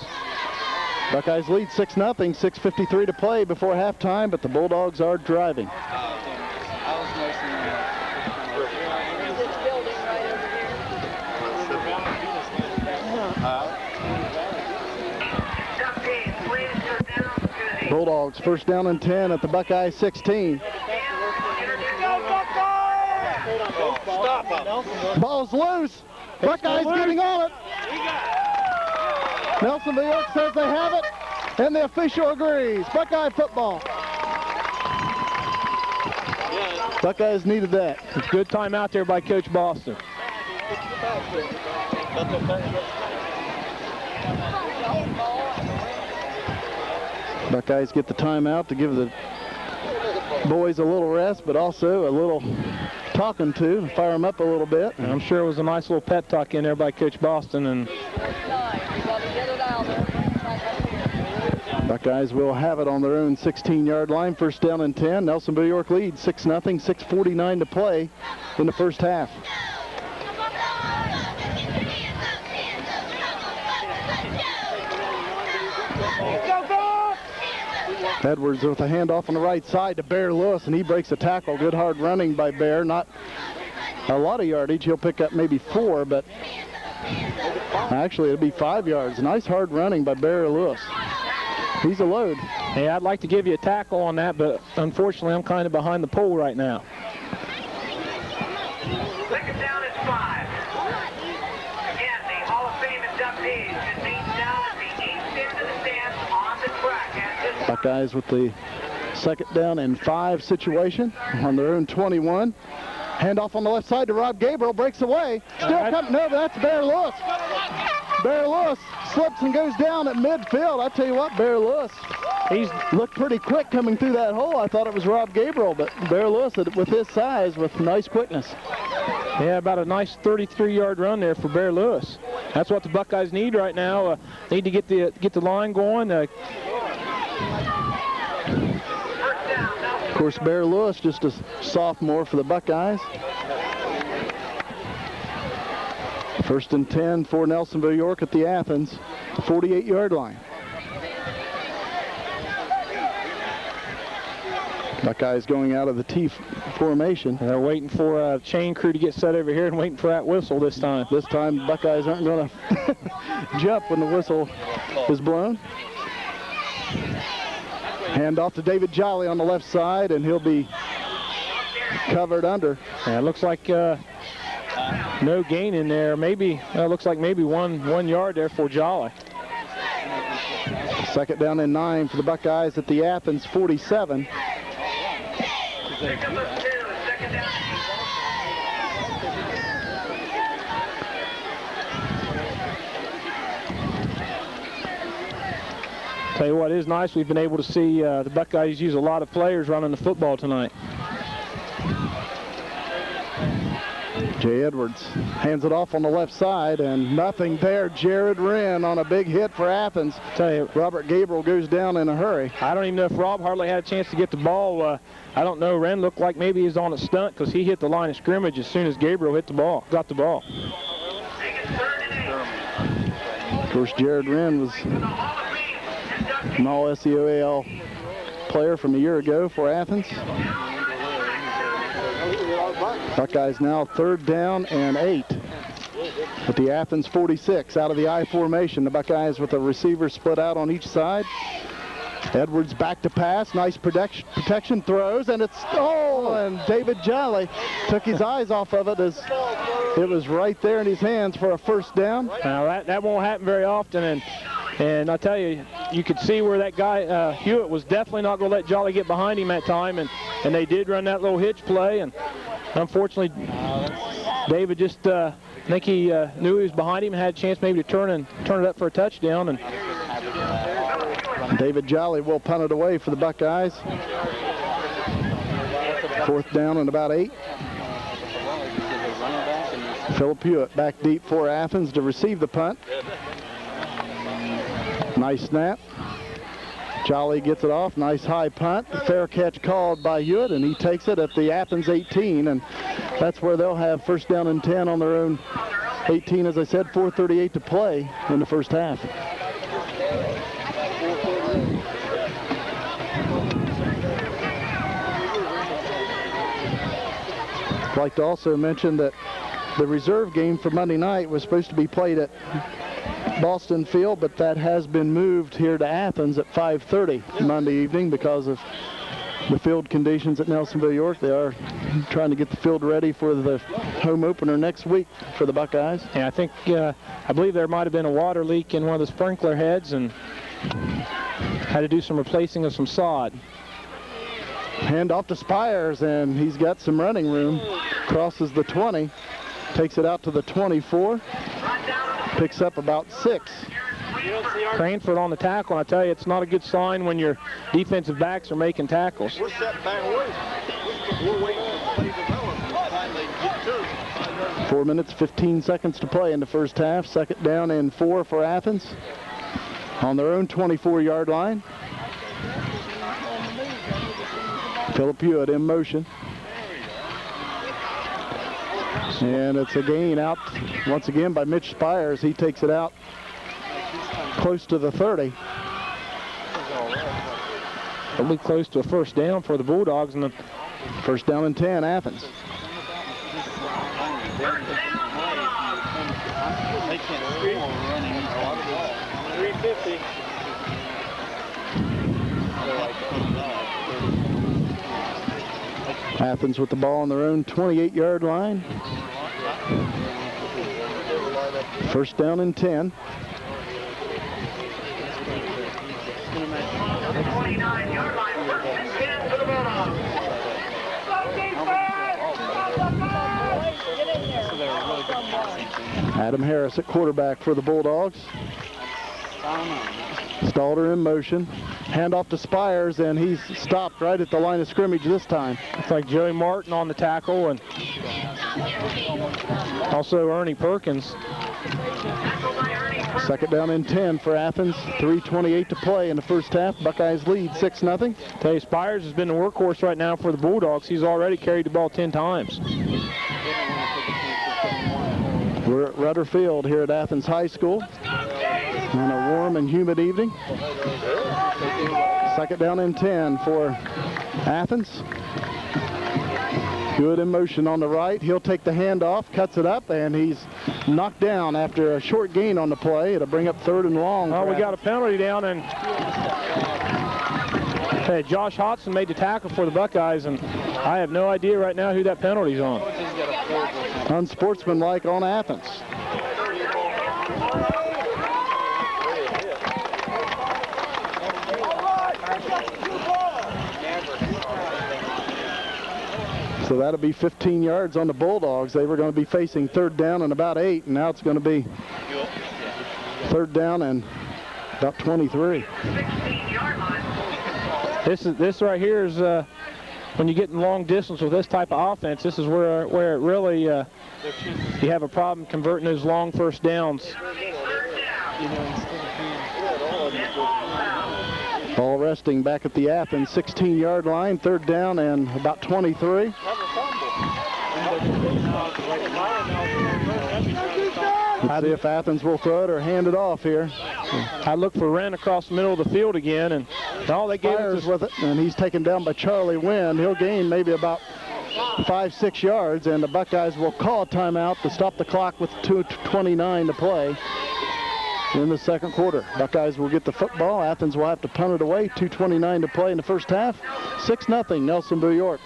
Buckeyes lead 6-0, 6:53 to play before halftime, but the Bulldogs are driving. Bulldogs first down and 10 at the Buckeye 16. Ball's loose. Buckeyes getting on it. Nelsonville York says they have it, and the official agrees. Buckeye football. Buckeyes needed that. It's a good time out there by Coach Boston. Buckeyes get the timeout to give the boys a little rest, but also a little talking to fire them up a little bit. And I'm sure it was a nice little pep talk in there by Coach Boston. And Buckeyes will have it on their own 16-yard line. First down and 10. Nelsonville York leads 6-0, 6:49 to play in the first half. Edwards with a handoff on the right side to Bear Lewis, and he breaks a tackle. Good hard running by Bear. Not a lot of yardage. He'll pick up maybe 4, but actually it'll be 5 yards. Nice hard running by Bear Lewis. He's a load. Hey, I'd like to give you a tackle on that, but unfortunately I'm kind of behind the pole right now. Second down is 5. Again, the Hall of Fame inductees just being down at the east end of the stands on the track. Buckeyes with the second down and 5 situation on their own 21. Handoff on the left side to Rob Gabriel, breaks away. Still coming. No, that's Bear Lewis. Bear Lewis slips and goes down at midfield. I tell you what, Bear Lewis, he's looked pretty quick coming through that hole. I thought it was Rob Gabriel, but Bear Lewis with his size, with nice quickness. Yeah, about a nice 33-yard run there for Bear Lewis. That's what the Buckeyes need right now. Need to get the line going. Of course, Bear Lewis just a sophomore for the Buckeyes. First and 10 for Nelsonville York at the Athens 48-yard line. Buckeyes going out of the T formation. And they're waiting for a chain crew to get set over here and waiting for that whistle this time. This time, Buckeyes aren't going to jump when the whistle is blown. Hand off to David Jolly on the left side, and he'll be covered under. Yeah, it looks like no gain in there. Maybe looks like maybe one yard there for Jolly. Second down and 9 for the Buckeyes at the Athens 47. Tell you what is nice, we've been able to see the Buckeyes use a lot of players running the football tonight. Jay Edwards hands it off on the left side, and nothing there. Jared Wren on a big hit for Athens. Tell you, Robert Gabriel goes down in a hurry. I don't even know if Rob hardly had a chance to get the ball. I don't know. Wren looked like maybe he's on a stunt because he hit the line of scrimmage as soon as Gabriel got the ball. Of course, Jared Wren was an all-SEOAL player from a year ago for Athens. Buckeyes now third down and 8 at the Athens 46 out of the I formation. The Buckeyes with a receiver split out on each side. Edwards back to pass, nice protection, throws, and it's, and David Jolly took his eyes off of it as it was right there in his hands for a first down. Now that won't happen very often, and I tell you, you could see where that guy, Hewitt, was definitely not going to let Jolly get behind him that time, and they did run that little hitch play, and unfortunately, David just, I think he knew he was behind him and had a chance maybe to turn it up for a touchdown. And David Jolly will punt it away for the Buckeyes. Fourth down and about 8. Philip Hewitt back deep for Athens to receive the punt. Nice snap. Jolly gets it off. Nice high punt. Fair catch called by Hewitt, and he takes it at the Athens 18, and that's where they'll have first down and 10 on their own 18. As I said, 4:38 to play in the first half. I'd like to also mention that the reserve game for Monday night was supposed to be played at Boston Field, but that has been moved here to Athens at 5:30 Monday evening because of the field conditions at Nelsonville York. They are trying to get the field ready for the home opener next week for the Buckeyes. Yeah, I believe there might have been a water leak in one of the sprinkler heads and had to do some replacing of some sod. Hand off to Spires, and he's got some running room. Crosses the 20, takes it out to the 24, picks up about 6. Cranford on the tackle, and I tell you, it's not a good sign when your defensive backs are making tackles. We're set back away. We're waiting to play development. Time they get to. 4 minutes, 15 seconds to play in the first half. Second down and 4 for Athens on their own 24-yard line. Philip Hewitt in motion. And it's a gain out once again by Mitch Spires. He takes it out close to the 30. It'll be close to a first down for the Bulldogs. And the first down and 10, Athens. They can't score running 350. Athens with the ball on their own 28-yard line. First down and 10. 29-yard line, first and 10 for the Bulldogs. Adam Harris at quarterback for the Bulldogs. Stalder in motion. Handoff to Spires, and he's stopped right at the line of scrimmage this time. It's like Joey Martin on the tackle, and also Ernie Perkins. Second down and 10 for Athens. 3:28 to play in the first half. Buckeyes lead 6-0. Tell you, Spires has been the workhorse right now for the Bulldogs. He's already carried the ball 10 times. We're at Rudder Field here at Athens High School on a warm and humid evening. Second down and 10 for Athens. Good in motion on the right. He'll take the handoff, cuts it up, and he's knocked down after a short gain on the play. It'll bring up third and long. Oh, we got a penalty down, and hey, Josh Hodson made the tackle for the Buckeyes, and I have no idea right now who that penalty's on. Unsportsmanlike on Athens. So that'll be 15 yards on the Bulldogs. They were going to be facing third down and about 8, and now it's going to be third down and about 23. This right here is when you get in long distance with this type of offense. This is where it really you have a problem converting those long first downs. Ball resting back at the Athens 16-yard line. Third down and about 23. Let's see if Athens will throw it or hand it off here. I look for Wren across the middle of the field again, and all they gave us with it, and he's taken down by Charlie Wynn. He'll gain maybe about 5-6 yards, and the Buckeyes will call a timeout to stop the clock with 2:29 to play in the second quarter. Buckeyes will get the football. Athens will have to punt it away. 2:29 to play in the first half. 6-0 Nelsonville York.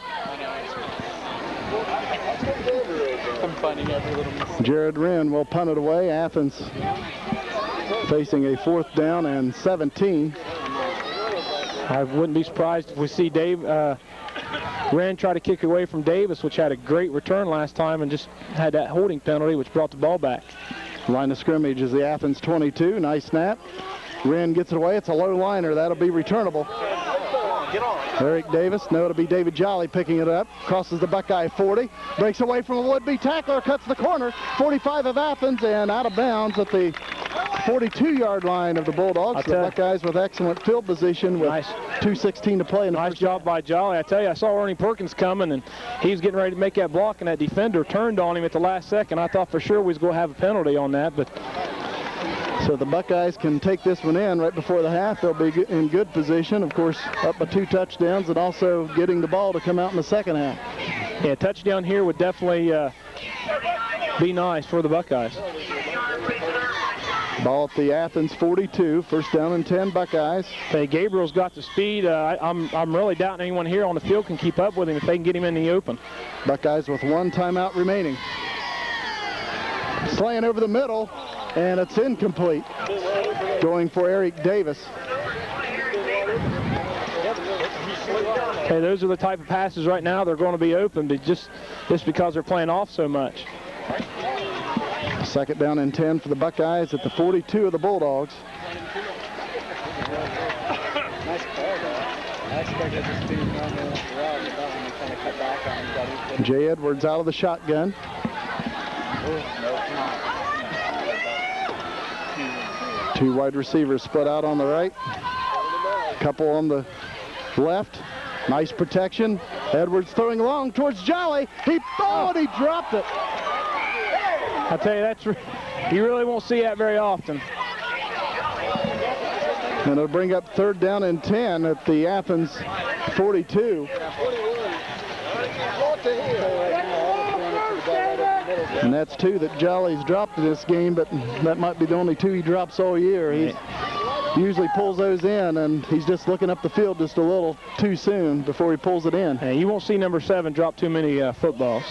Jared Wren will punt it away. Athens facing a fourth down and 17. I wouldn't be surprised if we see Wren try to kick away from Davis, which had a great return last time and just had that holding penalty, which brought the ball back. Line of scrimmage is the Athens 22. Nice snap. Wren gets it away. It's a low liner. That'll be returnable. Eric Davis. No, it'll be David Jolly picking it up. Crosses the Buckeye 40. Breaks away from a would-be tackler. Cuts the corner. 45 of Athens and out of bounds at the 42-yard line of the Bulldogs. The Buckeyes with excellent field position with 2:16 to play in the first job by Jolly. I tell you, I saw Ernie Perkins coming, and he was getting ready to make that block, and that defender turned on him at the last second. I thought for sure we was going to have a penalty on that, but so the Buckeyes can take this one in right before the half. They'll be in good position, of course, up by 2 touchdowns and also getting the ball to come out in the second half. Yeah, a touchdown here would definitely be nice for the Buckeyes. Ball at the Athens 42, first down and 10 Buckeyes. Hey, Gabriel's got the speed. I'm really doubting anyone here on the field can keep up with him if they can get him in the open. Buckeyes with 1 timeout remaining. Slaying over the middle, and it's incomplete. Going for Eric Davis. Hey, those are the type of passes right now they're going to be open, but just because they're playing off so much. Second down and 10 for the Buckeyes at the 42 of the Bulldogs. Nice call, though. I expected this team to run the route, but that one they kind of cut back on him. Jay Edwards out of the shotgun. Two wide receivers split out on the right. Couple on the left. Nice protection. Edwards throwing long towards Jolly. He dropped it. I tell you, you really won't see that very often. And it'll bring up third down and 10 at the Athens 42. And that's two that Jolly's dropped in this game, but that might be the only two he drops all year. He usually pulls those in, and he's just looking up the field just a little too soon before he pulls it in. And you won't see number 7 drop too many footballs.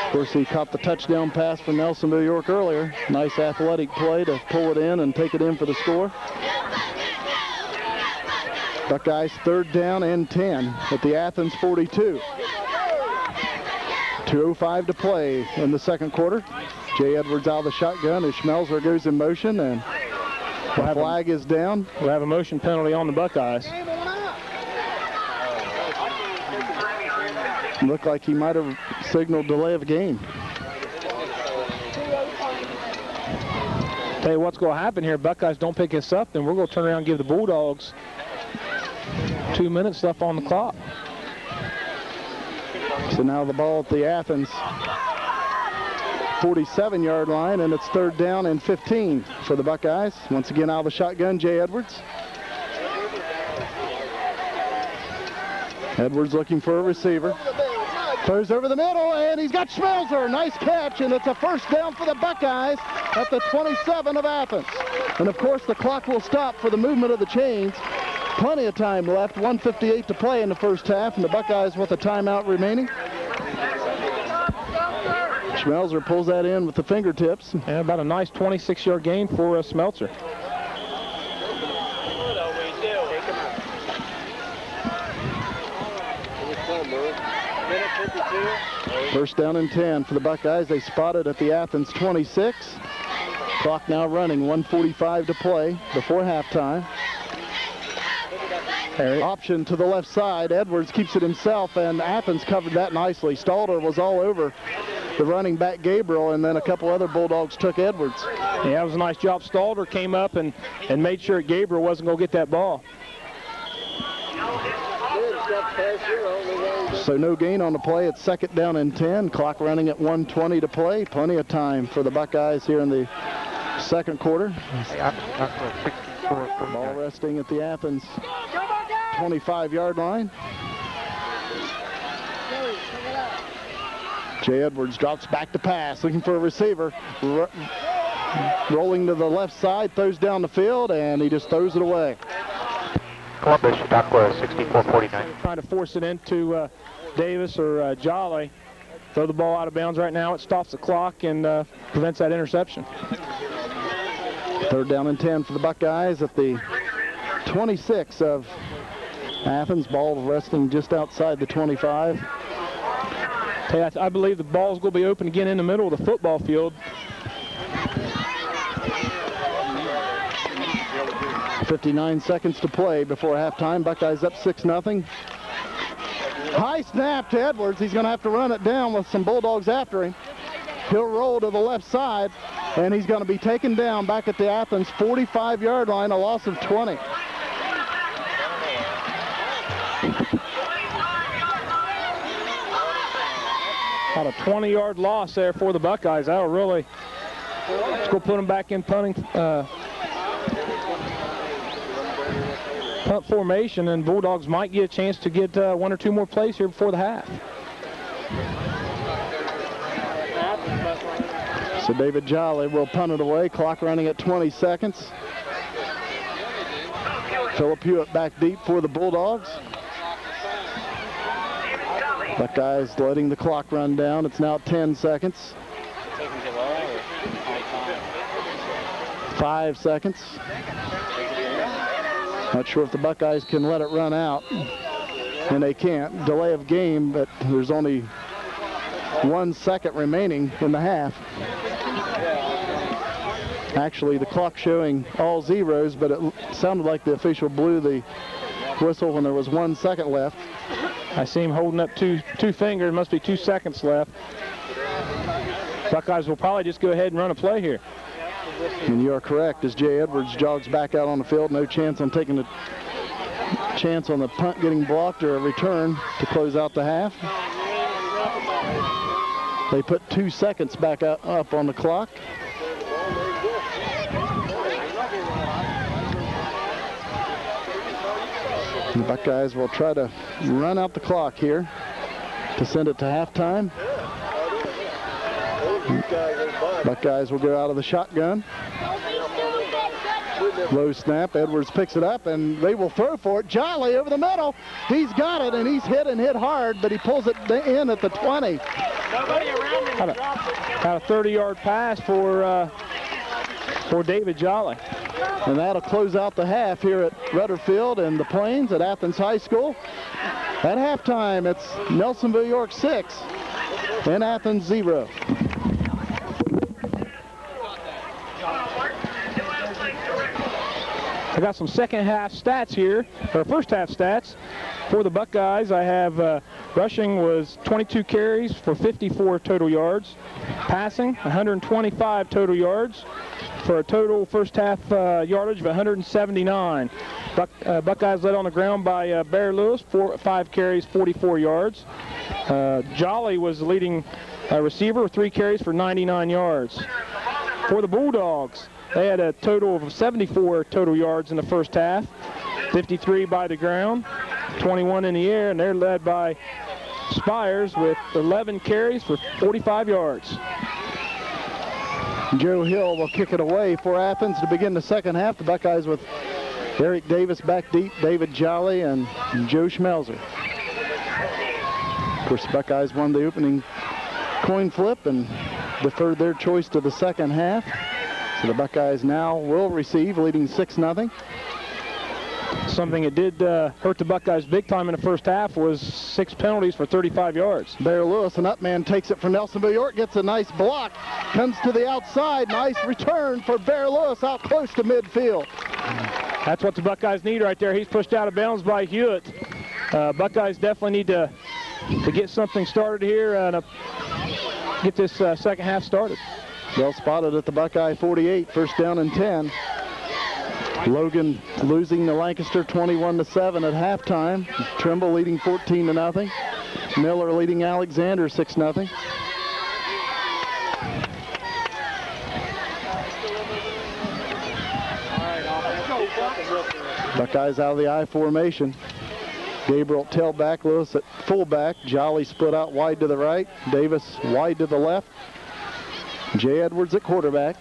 Of course, he caught the touchdown pass from Nelsonville York earlier. Nice athletic play to pull it in and take it in for the score. Buckeyes third down and 10 at the Athens 42. 2:05 to play in the second quarter. Jay Edwards out of the shotgun as Schmelzer goes in motion, and the flag is down. We'll have a motion penalty on the Buckeyes. Looked like he might have signaled delay of game. Tell you what's going to happen here. Buckeyes don't pick this up, then we're going to turn around and give the Bulldogs 2 minutes left on the clock. So now the ball at the Athens 47-yard line, and it's third down and 15 for the Buckeyes. Once again out of the shotgun, Jay Edwards. Edwards looking for a receiver. Throws over the middle, and he's got Schmelzer. Nice catch, and it's a first down for the Buckeyes at the 27 of Athens. And, of course, the clock will stop for the movement of the chains. Plenty of time left, 1:58 to play in the first half, and the Buckeyes with a timeout remaining. Schmelzer pulls that in with the fingertips. And about a nice 26-yard gain for Schmelzer. First down and 10 for the Buckeyes. They spotted at the Athens 26. Clock now running, 1:45 to play before halftime. Option to the left side. Edwards keeps it himself, and Athens covered that nicely. Stalder was all over the running back Gabriel, and then a couple other Bulldogs took Edwards. Yeah, that was a nice job. Stalder came up and made sure Gabriel wasn't going to get that ball. So no gain on the play. It's second down and 10. Clock running at 1:20 to play. Plenty of time for the Buckeyes here in the second quarter. Ball resting at the Athens 25-yard line. Jay Edwards drops back to pass, looking for a receiver. Rolling to the left side, throws down the field, and he just throws it away. Columbus, Dockworth, 6449. Trying to force it into Davis or Jolly. Throw the ball out of bounds right now. It stops the clock and prevents that interception. Third down and 10 for the Buckeyes at the 26 of Athens. Ball resting just outside the 25. Hey, I believe the ball's going to be open again in the middle of the football field. 59 seconds to play before halftime. Buckeyes up 6-0. High snap to Edwards. He's going to have to run it down with some Bulldogs after him. He'll roll to the left side, and he's going to be taken down back at the Athens 45-yard line, a loss of 20. About a 20-yard loss there for the Buckeyes. That'll really, let's go put them back in punt formation, and Bulldogs might get a chance to get one or two more plays here before the half. So David Jolly will punt it away. Clock running at 20 seconds. Phillip Hewitt back deep for the Bulldogs. Buckeyes letting the clock run down. It's now 10 seconds. 5 seconds. Not sure if the Buckeyes can let it run out. And they can't. Delay of game, but there's only 1 second remaining in the half. Actually, the clock showing all zeros, but it sounded like the official blew the whistle when there was 1 second left. I see him holding up two fingers. Must be 2 seconds left. Buckeyes will probably just go ahead and run a play here. And you are correct, as Jay Edwards jogs back out on the field. No chance on taking the chance on the punt getting blocked or a return to close out the half. They put 2 seconds back up on the clock. The Buckeyes will try to run out the clock here to send it to halftime. Buckeyes will go out of the shotgun. Low snap. Edwards picks it up, and they will throw for it. Jolly over the middle. He's got it, and he's hit and hit hard, but he pulls it in at the 20. About a 30-yard pass for David Jolly. And that'll close out the half here at Rutherfield and the Plains at Athens High School. At halftime, it's Nelsonville York 6 and Athens 0. I got some second half stats here, or first half stats for the Buckeyes. I have rushing was 22 carries for 54 total yards. Passing, 125 total yards for a total first half yardage of 179. Buckeyes led on the ground by Bear Lewis, 5 carries, 44 yards. Jolly was the leading receiver with 3 carries for 99 yards. For the Bulldogs, they had a total of 74 total yards in the first half, 53 by the ground, 21 in the air, and they're led by Spires with 11 carries for 45 yards. Joe Hill will kick it away for Athens to begin the second half. The Buckeyes with Eric Davis back deep, David Jolly, and Joe Schmelzer. Of course, the Buckeyes won the opening coin flip and deferred their choice to the second half. So the Buckeyes now will receive, leading 6-0. Something that did hurt the Buckeyes big time in the first half was 6 penalties for 35 yards. Bear Lewis, an up man, takes it for Nelsonville York, gets a nice block, comes to the outside, nice return for Bear Lewis out close to midfield. That's what the Buckeyes need right there. He's pushed out of bounds by Hewitt. Buckeyes definitely need to get something started here and get this second half started. Well spotted at the Buckeye 48, first down and 10. Logan losing to Lancaster 21-7 at halftime. Trimble leading 14-0. Miller leading Alexander 6-0. Buckeyes out of the I formation. Gabriel tailback, Lewis at fullback. Jolly split out wide to the right. Davis wide to the left. Jay Edwards at quarterback.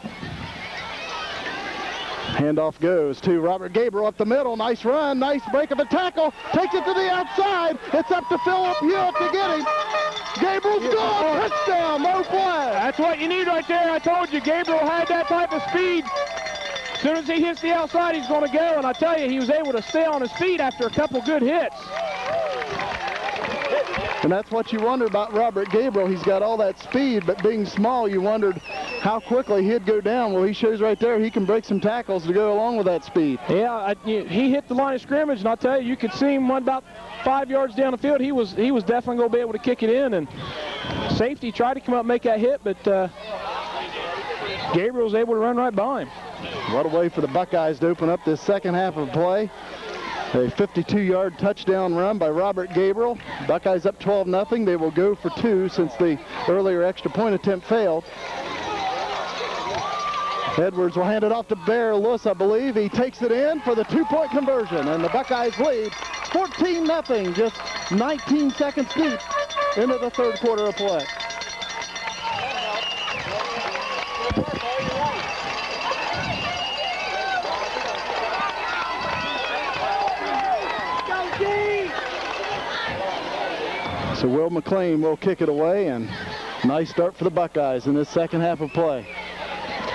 Handoff goes to Robert Gabriel up the middle. Nice run, nice break of a tackle. Takes it to the outside. It's up to Philip Hewitt to get him. Gabriel's gone. Touchdown, no flag. That's what you need right there. I told you, Gabriel had that type of speed. As soon as he hits the outside, he's going to go. And I tell you, he was able to stay on his feet after a couple good hits. And that's what you wonder about Robert Gabriel. He's got all that speed, but being small, you wondered how quickly he'd go down. Well, he shows right there he can break some tackles to go along with that speed. Yeah, he hit the line of scrimmage, and I'll tell you, you could see him about 5 yards down the field. He was definitely going to be able to kick it in, and safety tried to come up and make that hit, but Gabriel was able to run right by him. What a way for the Buckeyes to open up this second half of play. A 52-yard touchdown run by Robert Gabriel. Buckeyes up 12-0. They will go for 2 since the earlier extra point attempt failed. Edwards will hand it off to Bear Lewis, I believe. He takes it in for the 2-point conversion, and the Buckeyes lead 14-0, just 19 seconds deep into the third quarter of play. So Will McLean will kick it away, and nice start for the Buckeyes in this second half of play.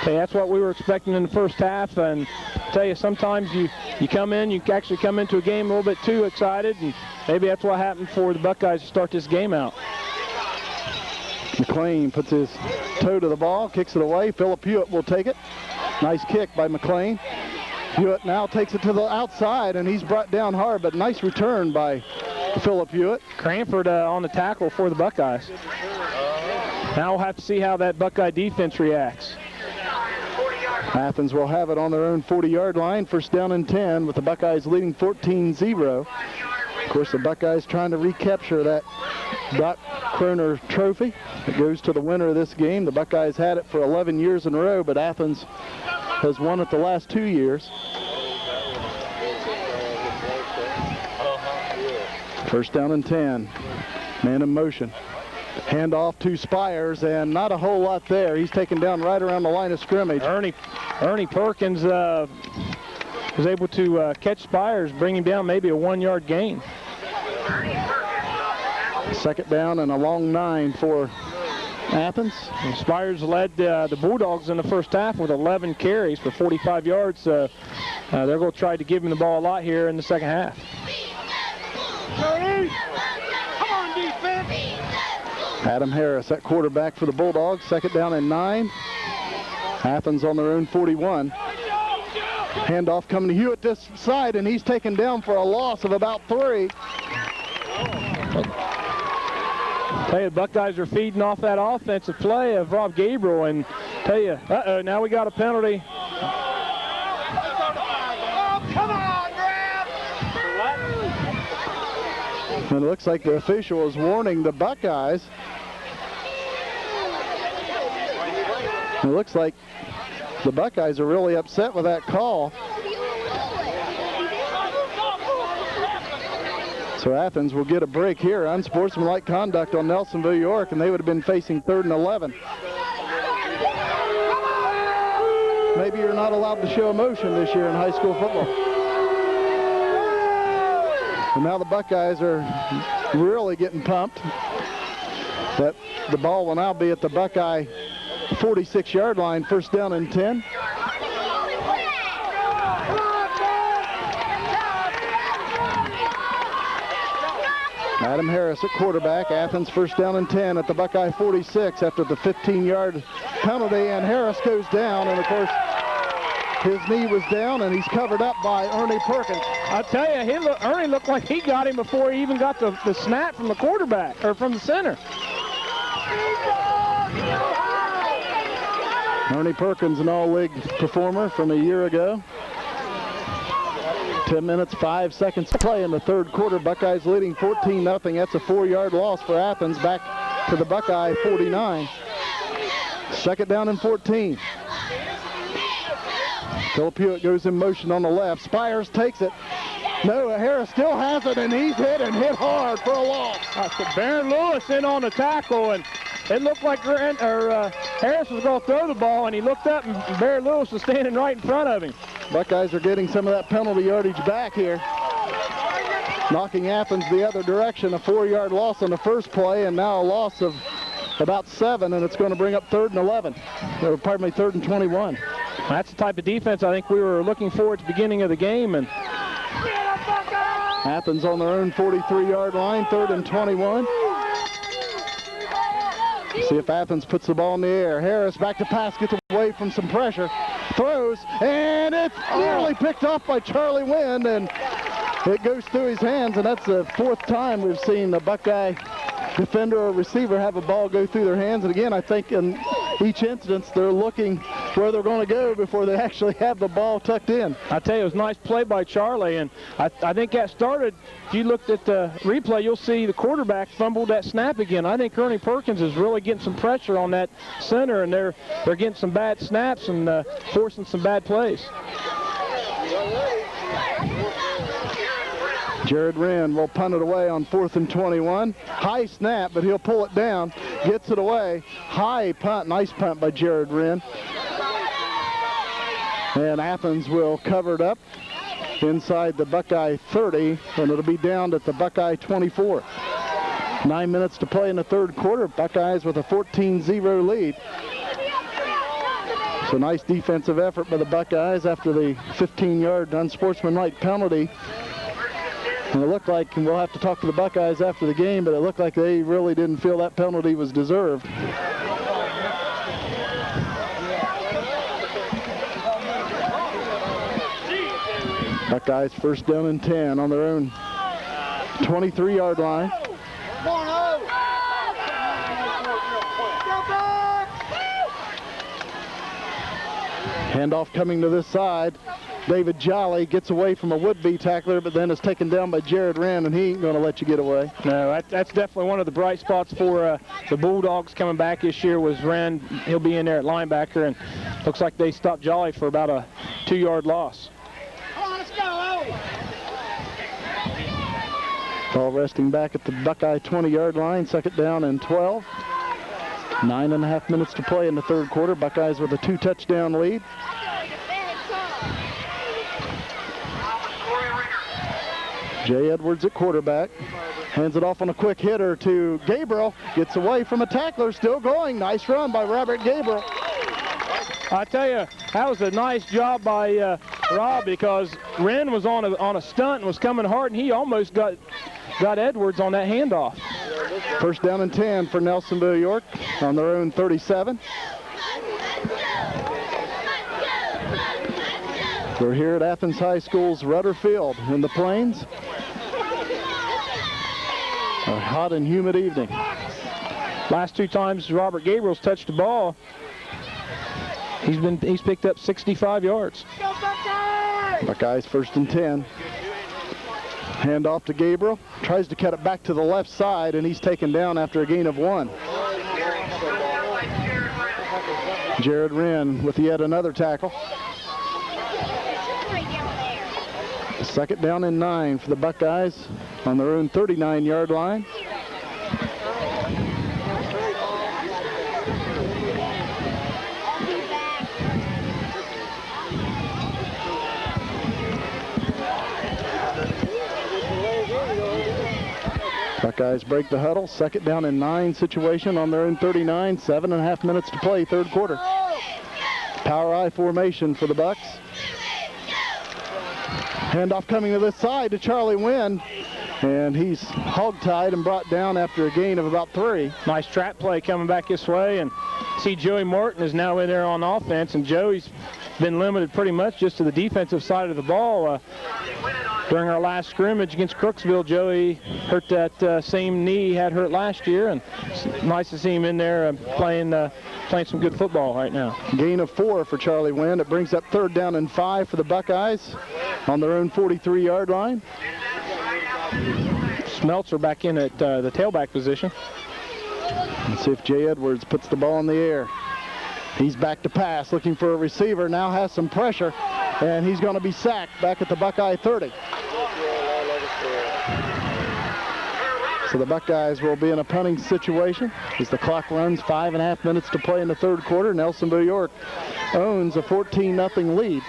Hey, that's what we were expecting in the first half, and I tell you, sometimes you actually come into a game a little bit too excited, and maybe that's what happened for the Buckeyes to start this game out. McLean puts his toe to the ball, kicks it away. Philip Hewitt will take it. Nice kick by McLean. Hewitt now takes it to the outside, and he's brought down hard, but nice return by Philip Hewitt. Cranford on the tackle for the Buckeyes. Now we'll have to see how that Buckeye defense reacts. Athens will have it on their own 40-yard line. First down and 10 with the Buckeyes leading 14-0. Of course, the Buckeyes trying to recapture that Doc Kroner trophy. It goes to the winner of this game. The Buckeyes had it for 11 years in a row, but Athens has won it the last 2 years. First down and 10. Man in motion. Handoff to Spires, and not a whole lot there. He's taken down right around the line of scrimmage. Ernie Perkins was able to catch Spires, bring him down maybe a 1-yard gain. Second down and a long 9 for Athens. And Spires led the Bulldogs in the first half with 11 carries for 45 yards. They're going to try to give him the ball a lot here in the second half. Come on, defense. Adam Harris at quarterback for the Bulldogs. Second down and 9. Athens on their own 41. Handoff coming to Hewitt this side, and he's taken down for a loss of about 3. Tell you, the Buckeyes are feeding off that offensive play of Rob Gabriel, and tell you, now we got a penalty. Come on, Grab. And it looks like the official is warning the Buckeyes. It looks like the Buckeyes are really upset with that call. So Athens will get a break here. Unsportsmanlike conduct on Nelsonville York, and they would have been facing 3rd and 11. Maybe you're not allowed to show emotion this year in high school football. And now the Buckeyes are really getting pumped. That the ball will now be at the Buckeye 46-yard line, first down and 10. Adam Harris at quarterback. Athens first down and 10 at the Buckeye 46 after the 15-yard penalty, and Harris goes down, and of course his knee was down, and he's covered up by Ernie Perkins. I tell you, Ernie looked like he got him before he even got the snap from the quarterback, or from the center. Ernie Perkins, an all-league performer from a year ago. 10 minutes, 5 seconds to play in the third quarter. Buckeyes leading 14-0. That's a 4-yard loss for Athens, back to the Buckeye 49. Second down and 14. Philip Hewitt goes in motion on the left. Spires takes it. No, Harris still has it, and he's hit hard for a loss. Baron Lewis in on the tackle, and it looked like Harris was going to throw the ball, and he looked up, and Baron Lewis was standing right in front of him. Buckeyes are getting some of that penalty yardage back here. Knocking Athens the other direction. A 4-yard loss on the first play, and now a loss of about 7, and it's going to bring up 3rd and 11. Or, pardon me, 3rd and 21. That's the type of defense I think we were looking for at the beginning of the game. And Athens on their own 43-yard line, 3rd and 21. See if Athens puts the ball in the air. Harris back to pass, gets away from some pressure, throws, and it's nearly picked off by Charlie Wind, and it goes through his hands, and that's the 4th time we've seen the Buckeye defender or receiver have a ball go through their hands. And again, I think in each instance they're looking where they're going to go before they actually have the ball tucked in. I tell you, it was a nice play by Charlie, and I think that started, if you looked at the replay, you'll see the quarterback fumbled that snap again. I think Ernie Perkins is really getting some pressure on that center, and they're getting some bad snaps and forcing some bad plays. Jared Wren will punt it away on 4th and 21. High snap, but he'll pull it down, gets it away. High punt, nice punt by Jared Wren. And Athens will cover it up inside the Buckeye 30, and it'll be down at the Buckeye 24. 9 minutes to play in the third quarter. Buckeyes with a 14-0 lead. So nice defensive effort by the Buckeyes after the 15-yard unsportsmanlike penalty And it looked like, and we'll have to talk to the Buckeyes after the game, but it looked like they really didn't feel that penalty was deserved. Buckeyes first down and 10 on their own 23-yard line. Handoff coming to this side. David Jolly gets away from a would-be tackler, but then is taken down by Jared Wren, and he ain't going to let you get away. No, that's definitely one of the bright spots for the Bulldogs coming back this year was Wren. He'll be in there at linebacker, and looks like they stopped Jolly for about a 2-yard loss. Come on, let's go. Ball resting back at the Buckeye 20-yard line, second down and 12. 9.5 minutes to play in the third quarter. Buckeyes with a 2-touchdown lead. Jay Edwards at quarterback. Hands it off on a quick hitter to Gabriel. Gets away from a tackler, still going. Nice run by Robert Gabriel. I tell you, that was a nice job by Rob, because Wren was on a stunt and was coming hard, and he almost got Edwards on that handoff. First down and 10 for Nelsonville York on their own 37. We're here at Athens High School's Rudder Field in the Plains. A hot and humid evening. Last 2 times Robert Gabriel's touched the ball, he's picked up 65 yards. Buckeyes first and 10. Hand off to Gabriel. Tries to cut it back to the left side, and he's taken down after a gain of 1. Jared Wren with yet another tackle. Second down and 9 for the Buckeyes on their own 39-yard line. Buckeyes break the huddle. Second down and 9 situation on their own 39. 7.5 minutes to play, third quarter. Power I formation for the Bucks. Handoff coming to this side to Charlie Wynn, and he's hog-tied and brought down after a gain of about 3. Nice trap play coming back this way, and see Joey Martin is now in there on offense, and Joey's been limited pretty much just to the defensive side of the ball. During our last scrimmage against Crooksville, Joey hurt that same knee he had hurt last year, and it's nice to see him in there playing some good football right now. Gain of 4 for Charlie Wynn. It brings up third down and 5 for the Buckeyes on their own 43-yard line. Smeltzer back in at the tailback position. Let's see if Jay Edwards puts the ball in the air. He's back to pass, looking for a receiver, now has some pressure, and he's going to be sacked back at the Buckeye 30. So the Buckeyes will be in a punting situation as the clock runs. 5.5 minutes to play in the third quarter. Nelsonville York owns a 14-0 lead.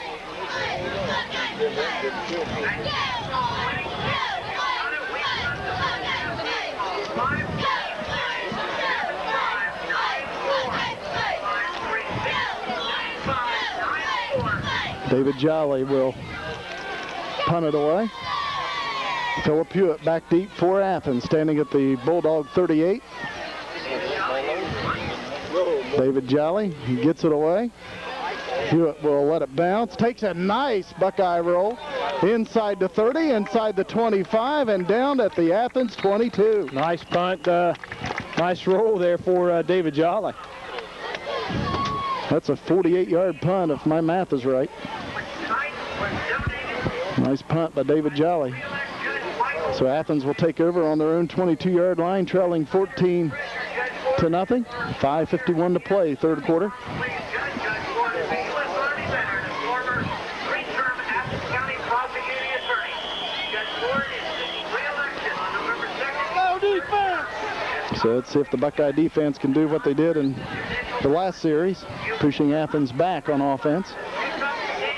David Jolly will punt it away. Philip Hewitt back deep for Athens, standing at the Bulldog 38. David Jolly gets it away. Hewitt will let it bounce. Takes a nice Buckeye roll. Inside the 30, inside the 25, and down at the Athens 22. Nice punt. Nice roll there for David Jolly. That's a 48-yard punt if my math is right. Nice punt by David Jolly. So Athens will take over on their own 22-yard line, trailing 14-0. 5:51 to play, third quarter. So let's see if the Buckeye defense can do what they did in the last series, pushing Athens back on offense.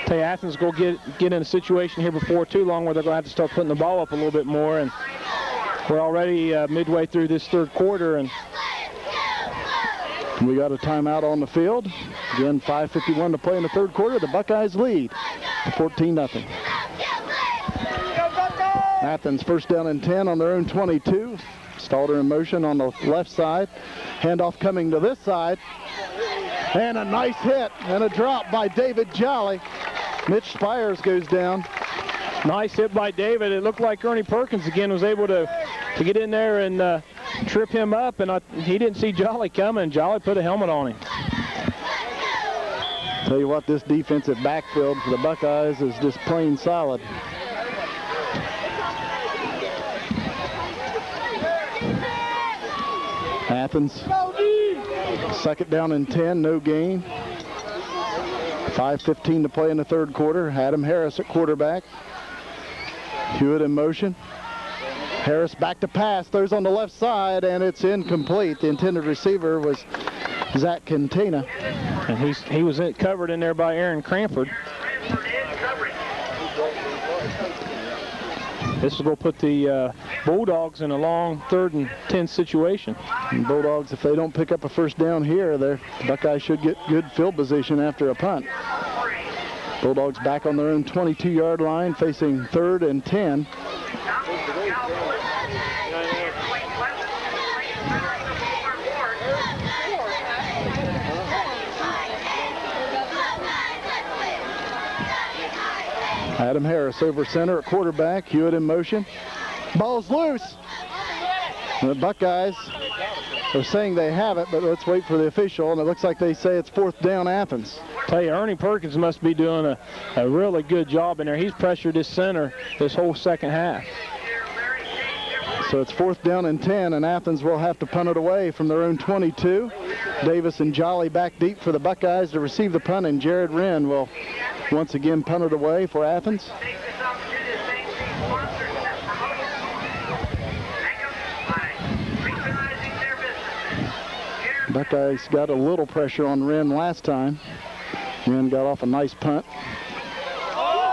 Tell you, Athens will get in a situation here before too long where they're going to have to start putting the ball up a little bit more, and we're already midway through this third quarter, and we got a timeout on the field. Again, 5:51 to play in the third quarter. The Buckeyes lead 14-0. Go, Buckeyes! Athens first down and 10 on their own 22. Stalter in motion on the left side. Handoff coming to this side. And a nice hit and a drop by David Jolly. Mitch Spires goes down. Nice hit by David. It looked like Ernie Perkins again was able to get in there and trip him up, and he didn't see Jolly coming. Jolly put a helmet on him. Tell you what, this defensive backfield for the Buckeyes is just plain solid. Athens, second down and 10, no gain. 5:15 to play in the third quarter. Adam Harris at quarterback. Hewitt in motion. Harris back to pass, throws on the left side, and it's incomplete. The intended receiver was Zach Quintana. And he was covered in there by Aaron Cranford. This is going to put the Bulldogs in a long 3rd and 10 situation. And Bulldogs, if they don't pick up a first down here, the Buckeyes should get good field position after a punt. Bulldogs back on their own 22-yard line, facing 3rd and 10. Adam Harris over center at quarterback. Hewitt in motion. Ball's loose. The Buckeyes are saying they have it, but let's wait for the official, and it looks like they say it's 4th down Athens. Tell you, Ernie Perkins must be doing a really good job in there. He's pressured his center this whole second half. So it's 4th down and 10, and Athens will have to punt it away from their own 22. Davis and Jolly back deep for the Buckeyes to receive the punt, and Jared Wren will once again punt it away for Athens. Buckeyes got a little pressure on Wren last time. Wren got off a nice punt.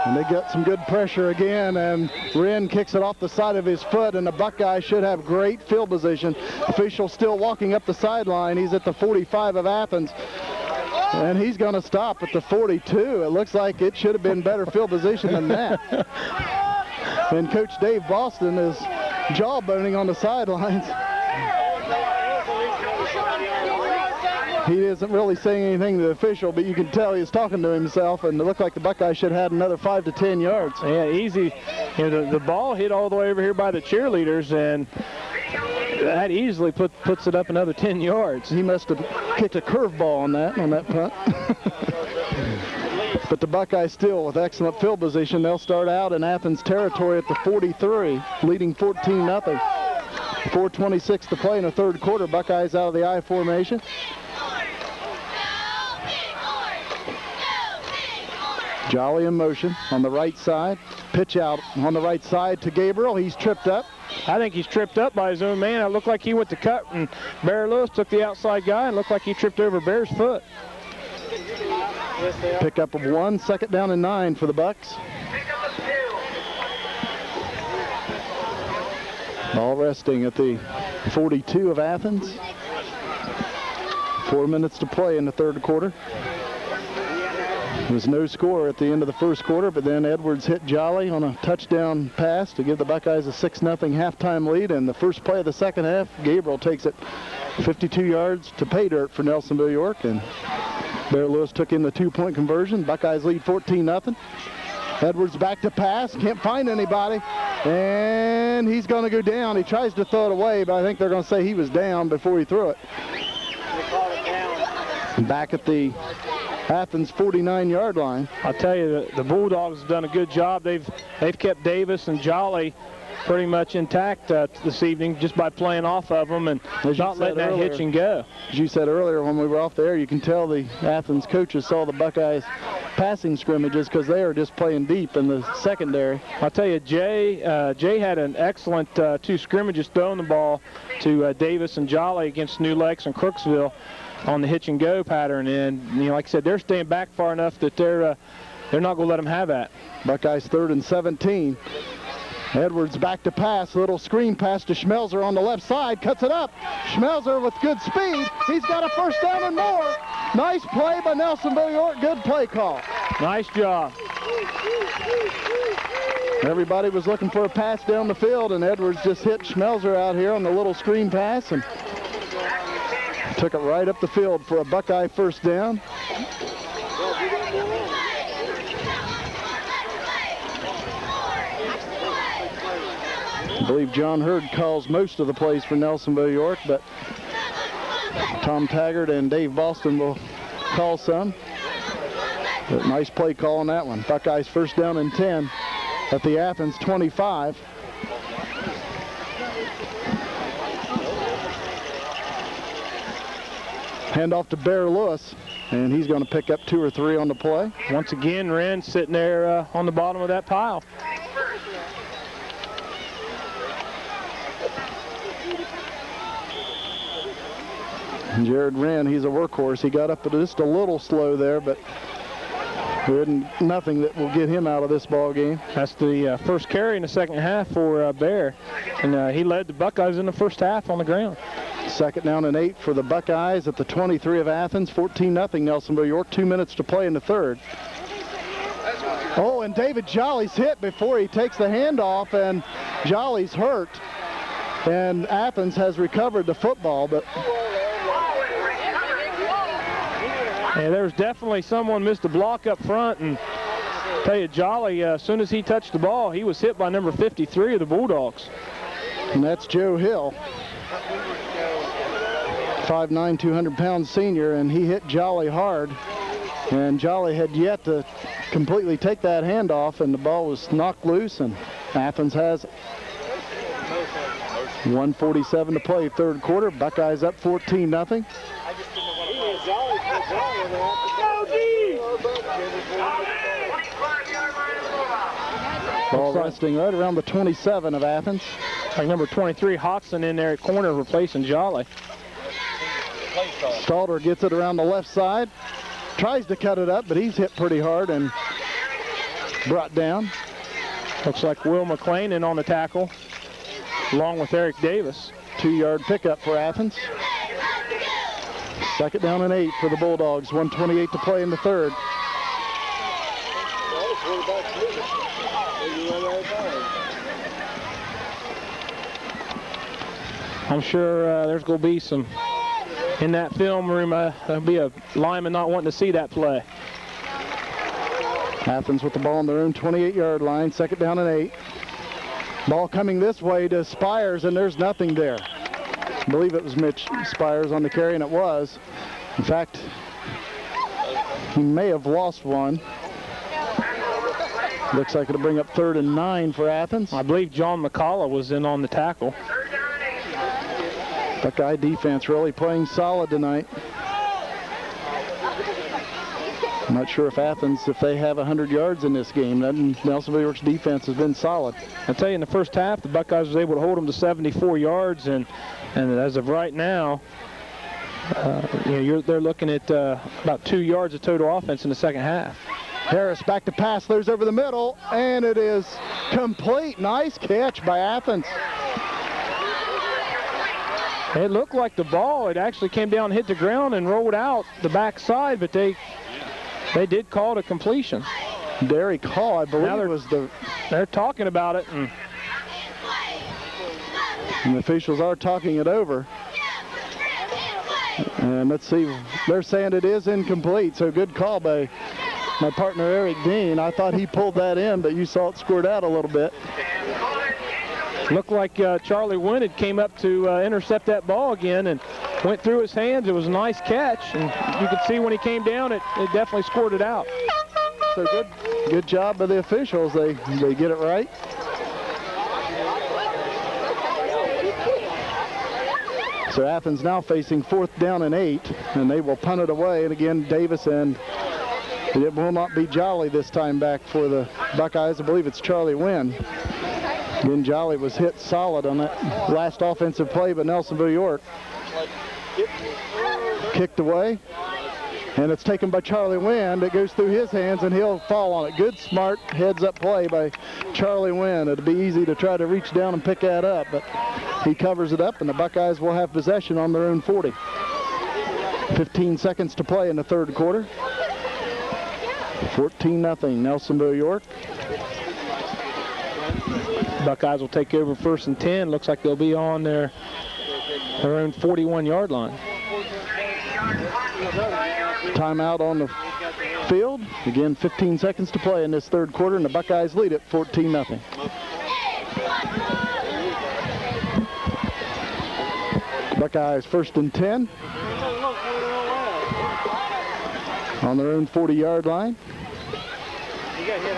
And they got some good pressure again, and Wren kicks it off the side of his foot, and the Buckeyes should have great field position. Official still walking up the sideline. He's at the 45 of Athens, and he's going to stop at the 42. It looks like it should have been better field position than that. And Coach Dave Boston is jawboning on the sidelines. He isn't really saying anything to the official, but you can tell he's talking to himself, and it looked like the Buckeyes should have had another 5 to 10 yards. Yeah, easy. You know, the ball hit all the way over here by the cheerleaders, and that easily puts it up another 10 yards. He must have kicked a curveball on that punt. But the Buckeyes still with excellent field position. They'll start out in Athens territory at the 43, leading 14-0. 4:26 to play in the third quarter. Buckeyes out of the I formation. Jolly in motion on the right side. Pitch out on the right side to Gabriel. He's tripped up. I think he's tripped up by his own man. It looked like he went to cut, and Bear Lewis took the outside guy and looked like he tripped over Bear's foot. Pickup of 1, second down and 9 for the Bucks. Ball resting at the 42 of Athens. 4 minutes to play in the third quarter. There was no score at the end of the first quarter, but then Edwards hit Jolly on a touchdown pass to give the Buckeyes a 6-0 halftime lead. And the first play of the second half, Gabriel takes it 52 yards to pay dirt for Nelsonville York, and Bear Lewis took in the 2-point conversion. Buckeyes lead 14-0. Edwards back to pass, can't find anybody, and he's going to go down. He tries to throw it away, but I think they're going to say he was down before he threw it. Back at the Athens 49-yard line. I'll tell you, the Bulldogs have done a good job. They've kept Davis and Jolly pretty much intact this evening just by playing off of them and not letting that hitch and go. As you said earlier when we were off the air, you can tell the Athens coaches saw the Buckeyes passing scrimmages because they are just playing deep in the secondary. I'll tell you, Jay had an excellent 2 scrimmages throwing the ball to Davis and Jolly against New Lakes and Crooksville on the hitch and go pattern, and like I said, they're staying back far enough that they're not going to let them have that. Buckeyes 3rd and 17. Edwards back to pass, little screen pass to Schmelzer on the left side, cuts it up. Schmelzer with good speed. He's got a first down and more. Nice play by Nelsonville York. Good play call. Nice job. Everybody was looking for a pass down the field, and Edwards just hit Schmelzer out here on the little screen pass and took it right up the field for a Buckeye first down. I believe John Hurd calls most of the plays for Nelsonville York, but Tom Taggart and Dave Boston will call some. But nice play call on that one. Buckeyes first down and 10 at the Athens 25. Hand off to Bear Lewis, and he's going to pick up 2 or 3 on the play. Once again, Wren sitting there on the bottom of that pile. Jared Wren, he's a workhorse. He got up just a little slow there, but nothing that will get him out of this ball game. That's the first carry in the second half for Bear, and he led the Buckeyes in the first half on the ground. Second down and 8 for the Buckeyes at the 23 of Athens. 14-0 Nelsonville York. 2 minutes to play in the third. Oh, and David Jolly's hit before he takes the handoff, and Jolly's hurt. And Athens has recovered the football, but yeah, there's definitely someone missed a block up front, and I tell you, Jolly, as soon as he touched the ball, he was hit by number 53 of the Bulldogs. And that's Joe Hill, 5'9", 200-pound senior, and he hit Jolly hard. And Jolly had yet to completely take that handoff, and the ball was knocked loose, and Athens has 1:47 to play, third quarter. Buckeyes up 14-0. Ball resting right around the 27 of Athens. Like number 23, Hodgson in there at corner replacing Jolly. Stalter gets it around the left side. Tries to cut it up, but he's hit pretty hard and brought down. Looks like Will McLean in on the tackle, along with Eric Davis. 2-yard pickup for Athens. Second down and 8 for the Bulldogs. 1:28 to play in the third. I'm sure there's going to be some in that film room. There'll be a lineman not wanting to see that play. Athens with the ball on their own 28-yard line. Second down and 8. Ball coming this way to Spires, and there's nothing there. I believe it was Mitch Spires on the carry, and it was. In fact, he may have lost one. Looks like it'll bring up 3rd and 9 for Athens. I believe John McCullough was in on the tackle. Buckeye defense really playing solid tonight. I'm not sure if Athens, if they have 100 yards in this game. Nelsonville York's defense has been solid. I tell you, in the first half, the Buckeyes was able to hold them to 74 yards, and as of right now, they're looking at about 2 yards of total offense in the second half. Harris back to pass, throws over the middle, and it is complete. Nice catch by Athens. It looked like the ball, it actually came down, hit the ground, and rolled out the backside, but they did call it a completion. Derek Hall, I believe, was the... They're talking about it. And the officials are talking it over. And let's see, they're saying it is incomplete, so good call by my partner Eric Dean. I thought he pulled that in, but you saw it squirt out a little bit. Looked like Charlie Winted came up to intercept that ball again and went through his hands. It was a nice catch, and you could see when he came down, it definitely squirted out. So good job by the officials. They get it right. So Athens now facing 4th down and 8, and they will punt it away. And again, Davis, and it will not be Jolly this time back for the Buckeyes. I believe it's Charlie Wynn. Again, Jolly was hit solid on that last offensive play, but Nelsonville York kicked away. And it's taken by Charlie Wynn. It goes through his hands, and he'll fall on it. Good, smart, heads-up play by Charlie Wynn. It'll be easy to try to reach down and pick that up, but he covers it up, and the Buckeyes will have possession on their own 40. 15 seconds to play in the third quarter. 14-0 Nelsonville York. Buckeyes will take over 1st and 10. Looks like they'll be on their own 41-yard line. Timeout on the field. Again, 15 seconds to play in this third quarter, and the Buckeyes lead it 14-0. Buckeyes 1st and 10 on their own 40-yard line.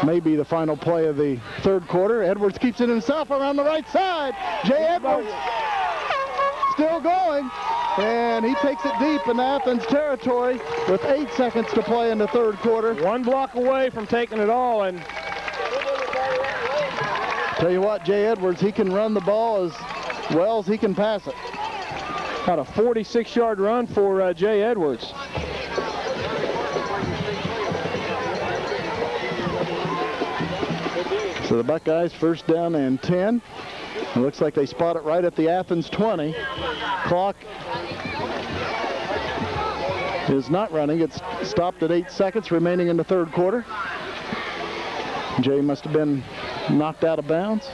Maybe the final play of the third quarter. Edwards keeps it himself around the right side. Jay Edwards still going, and he takes it deep in Athens territory with 8 seconds to play in the third quarter. 1 block away from taking it all, and tell you what, Jay Edwards, he can run the ball as well as he can pass it. About a 46-yard run for Jay Edwards. So the Buckeyes 1st down and 10. It looks like they spot it right at the Athens 20. Clock is not running. It's stopped at 8 seconds remaining in the third quarter. Jay must have been knocked out of bounds.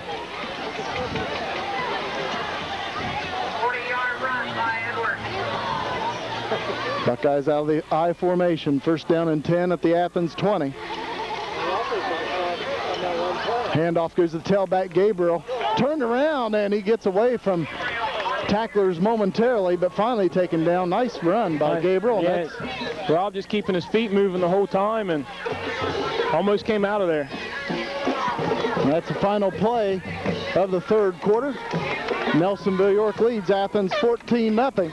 40-yard run by Edwards. Buckeyes out of the I formation. 1st down and 10 at the Athens 20. Handoff goes to the tailback, Gabriel. Turned around, and he gets away from tacklers momentarily, but finally taken down. Nice run by Gabriel. Yeah, Rob just keeping his feet moving the whole time and almost came out of there. That's the final play of the third quarter. Nelsonville York leads Athens 14-0.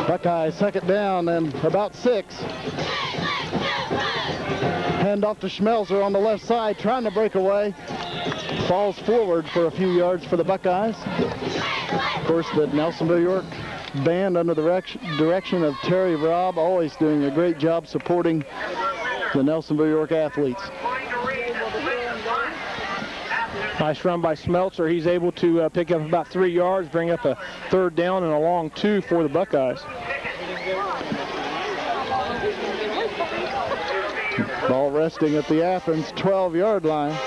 Buckeyes 2nd down and about 6. Hand off to Schmelzer on the left side, trying to break away. Falls forward for a few yards for the Buckeyes. Of course, the Nelsonville York band under the direction of Terry Robb, always doing a great job supporting the Nelsonville York athletes. Nice run by Smeltzer. He's able to pick up about 3 yards, bring up a 3rd down and a long 2 for the Buckeyes. Ball resting at the Athens 12-yard line.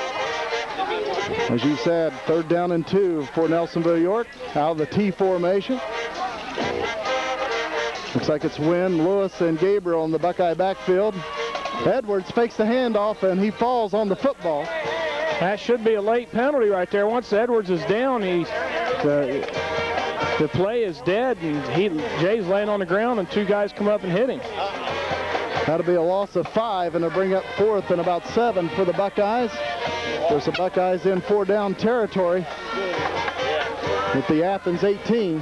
As you said, 3rd down and 2 for Nelsonville York out of the T formation. Looks like it's Wynn, Lewis, and Gabriel in the Buckeye backfield. Edwards fakes the handoff, and he falls on the football. That should be a late penalty right there. Once Edwards is down, the play is dead, and Jay's laying on the ground, and 2 guys come up and hit him. That'll be a loss of 5, and they'll bring up 4th and about 7 for the Buckeyes. There's the Buckeyes in 4-down territory with the Athens 18.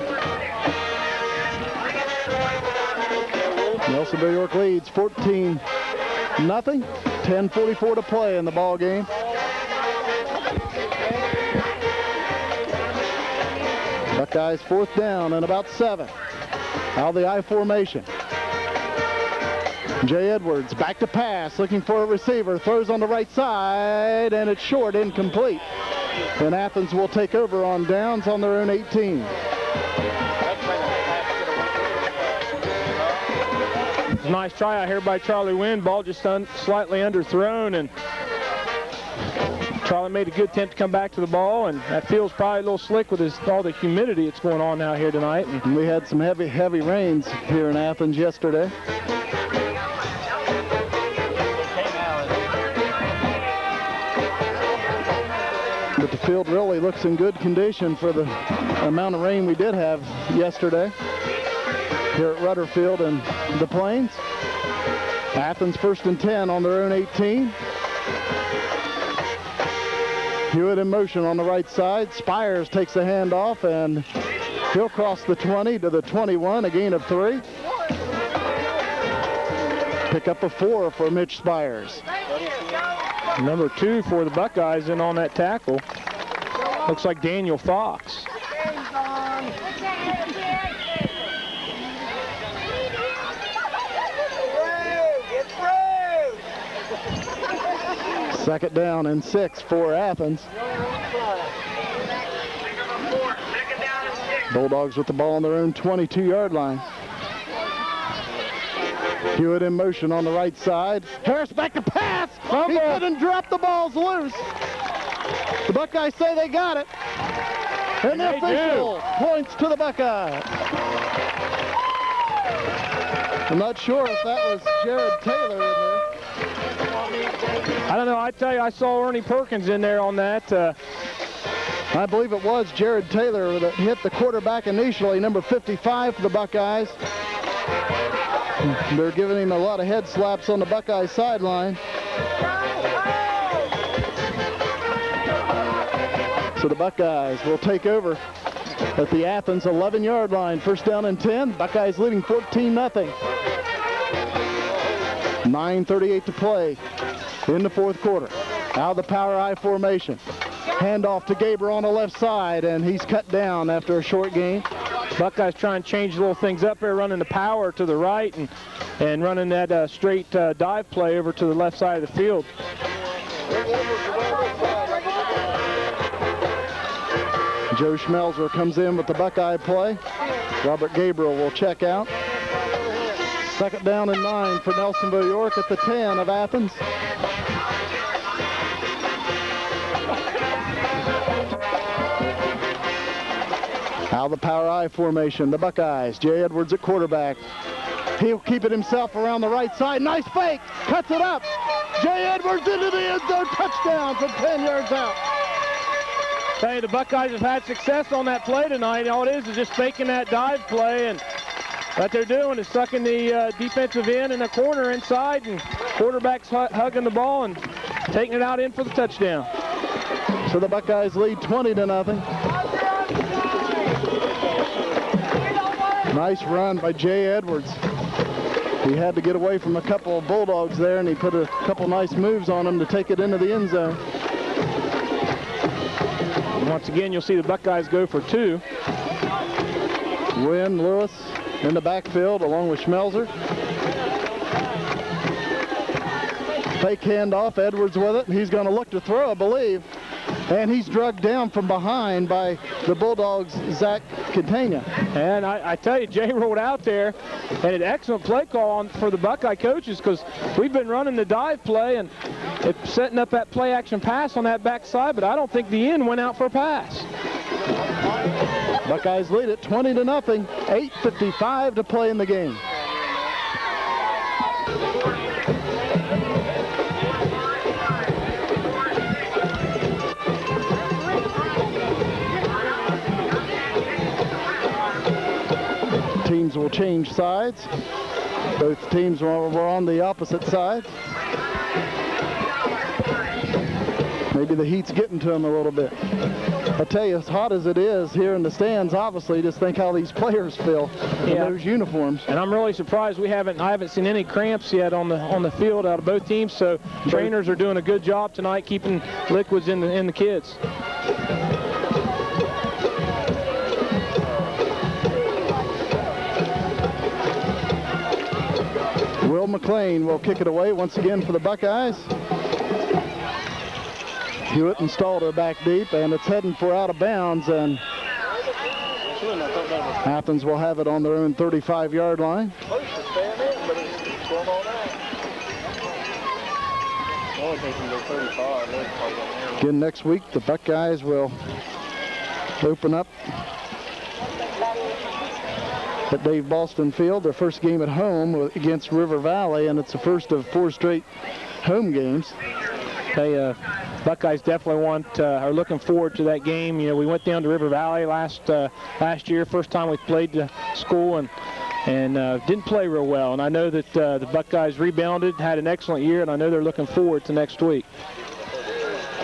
Nelsonville York leads 14-0. 10:44 to play in the ball game. Buckeyes 4th down and about 7. Out of the I formation. Jay Edwards back to pass, looking for a receiver, throws on the right side, and it's short, incomplete. And Athens will take over on downs on their own 18. Nice try out here by Charlie Wynn. Ball just slightly underthrown, and Probably made a good attempt to come back to the ball, and that field's probably a little slick with all the humidity that's going on out here tonight. And we had some heavy rains here in Athens yesterday. But the field really looks in good condition for the amount of rain we did have yesterday here at Rudder Field and the Plains. Athens 1st and 10 on their own 18. Hewitt in motion on the right side. Spires takes the handoff, and he'll cross the 20 to the 21, a gain of 3. Pick up a 4 for Mitch Spires. Number 2 for the Buckeyes in on that tackle. Looks like Daniel Fox. Second down and 6 for Athens. Bulldogs with the ball on their own 22-yard line. Hewitt in motion on the right side. Harris back to pass. He couldn't drop the balls loose. The Buckeyes say they got it. And the official points to the Buckeyes. I'm not sure if that was Jared Taylor in there. I don't know. I tell you, I saw Ernie Perkins in there on that. I believe it was Jared Taylor that hit the quarterback initially, number 55 for the Buckeyes. They're giving him a lot of head slaps on the Buckeye sideline. So the Buckeyes will take over at the Athens 11-yard line. First down and 10. Buckeyes leading 14-0. 9:38 to play in the fourth quarter. Out of the power I formation. Handoff to Gabriel on the left side, and he's cut down after a short gain. Buckeyes trying to change little things up there, running the power to the right and running that straight dive play over to the left side of the field. Joe Schmelzer comes in with the Buckeye play. Robert Gabriel will check out. Second down and 9 for Nelsonville York at the 10 of Athens. Out of the power I formation, the Buckeyes. Jay Edwards at quarterback. He'll keep it himself around the right side. Nice fake. Cuts it up. Jay Edwards into the end zone. Touchdown from 10 yards out. Hey, the Buckeyes have had success on that play tonight. All it is just faking that dive play, and what they're doing is sucking the defensive end in the corner inside, and quarterback's hugging the ball and taking it out in for the touchdown. So the Buckeyes lead 20-0. Nice run by Jay Edwards. He had to get away from a couple of Bulldogs there, and he put a couple nice moves on them to take it into the end zone. Once again, you'll see the Buckeyes go for 2. Wynn Lewis in the backfield along with Schmelzer. Fake handoff, Edwards with it. He's going to look to throw, I believe. And he's drugged down from behind by the Bulldogs' Zach Catania. And I tell you, Jay rolled out there, and an excellent play call for the Buckeye coaches, because we've been running the dive play and setting up that play action pass on that backside, but I don't think the end went out for a pass. Buckeyes lead it 20-0. 8:55 to play in the game. Teams will change sides. Both teams were on the opposite sides. Maybe the heat's getting to them a little bit. I tell you, as hot as it is here in the stands, obviously, just think how these players feel in those uniforms. And I'm really surprised I haven't seen any cramps yet on the field out of both teams. So trainers are doing a good job tonight keeping liquids in the kids. Will McLean will kick it away once again for the Buckeyes. Hewitt and Stalter back deep, and it's heading for out of bounds, and Athens will have it on their own 35-yard line. Again, next week, the Buckeyes will open up at Dave Boston Field, their first game at home against River Valley, and it's the first of 4 straight home games. They Buckeyes definitely are looking forward to that game. You know, we went down to River Valley last year, first time we played the school, and didn't play real well. And I know that the Buckeyes rebounded, had an excellent year, and I know they're looking forward to next week.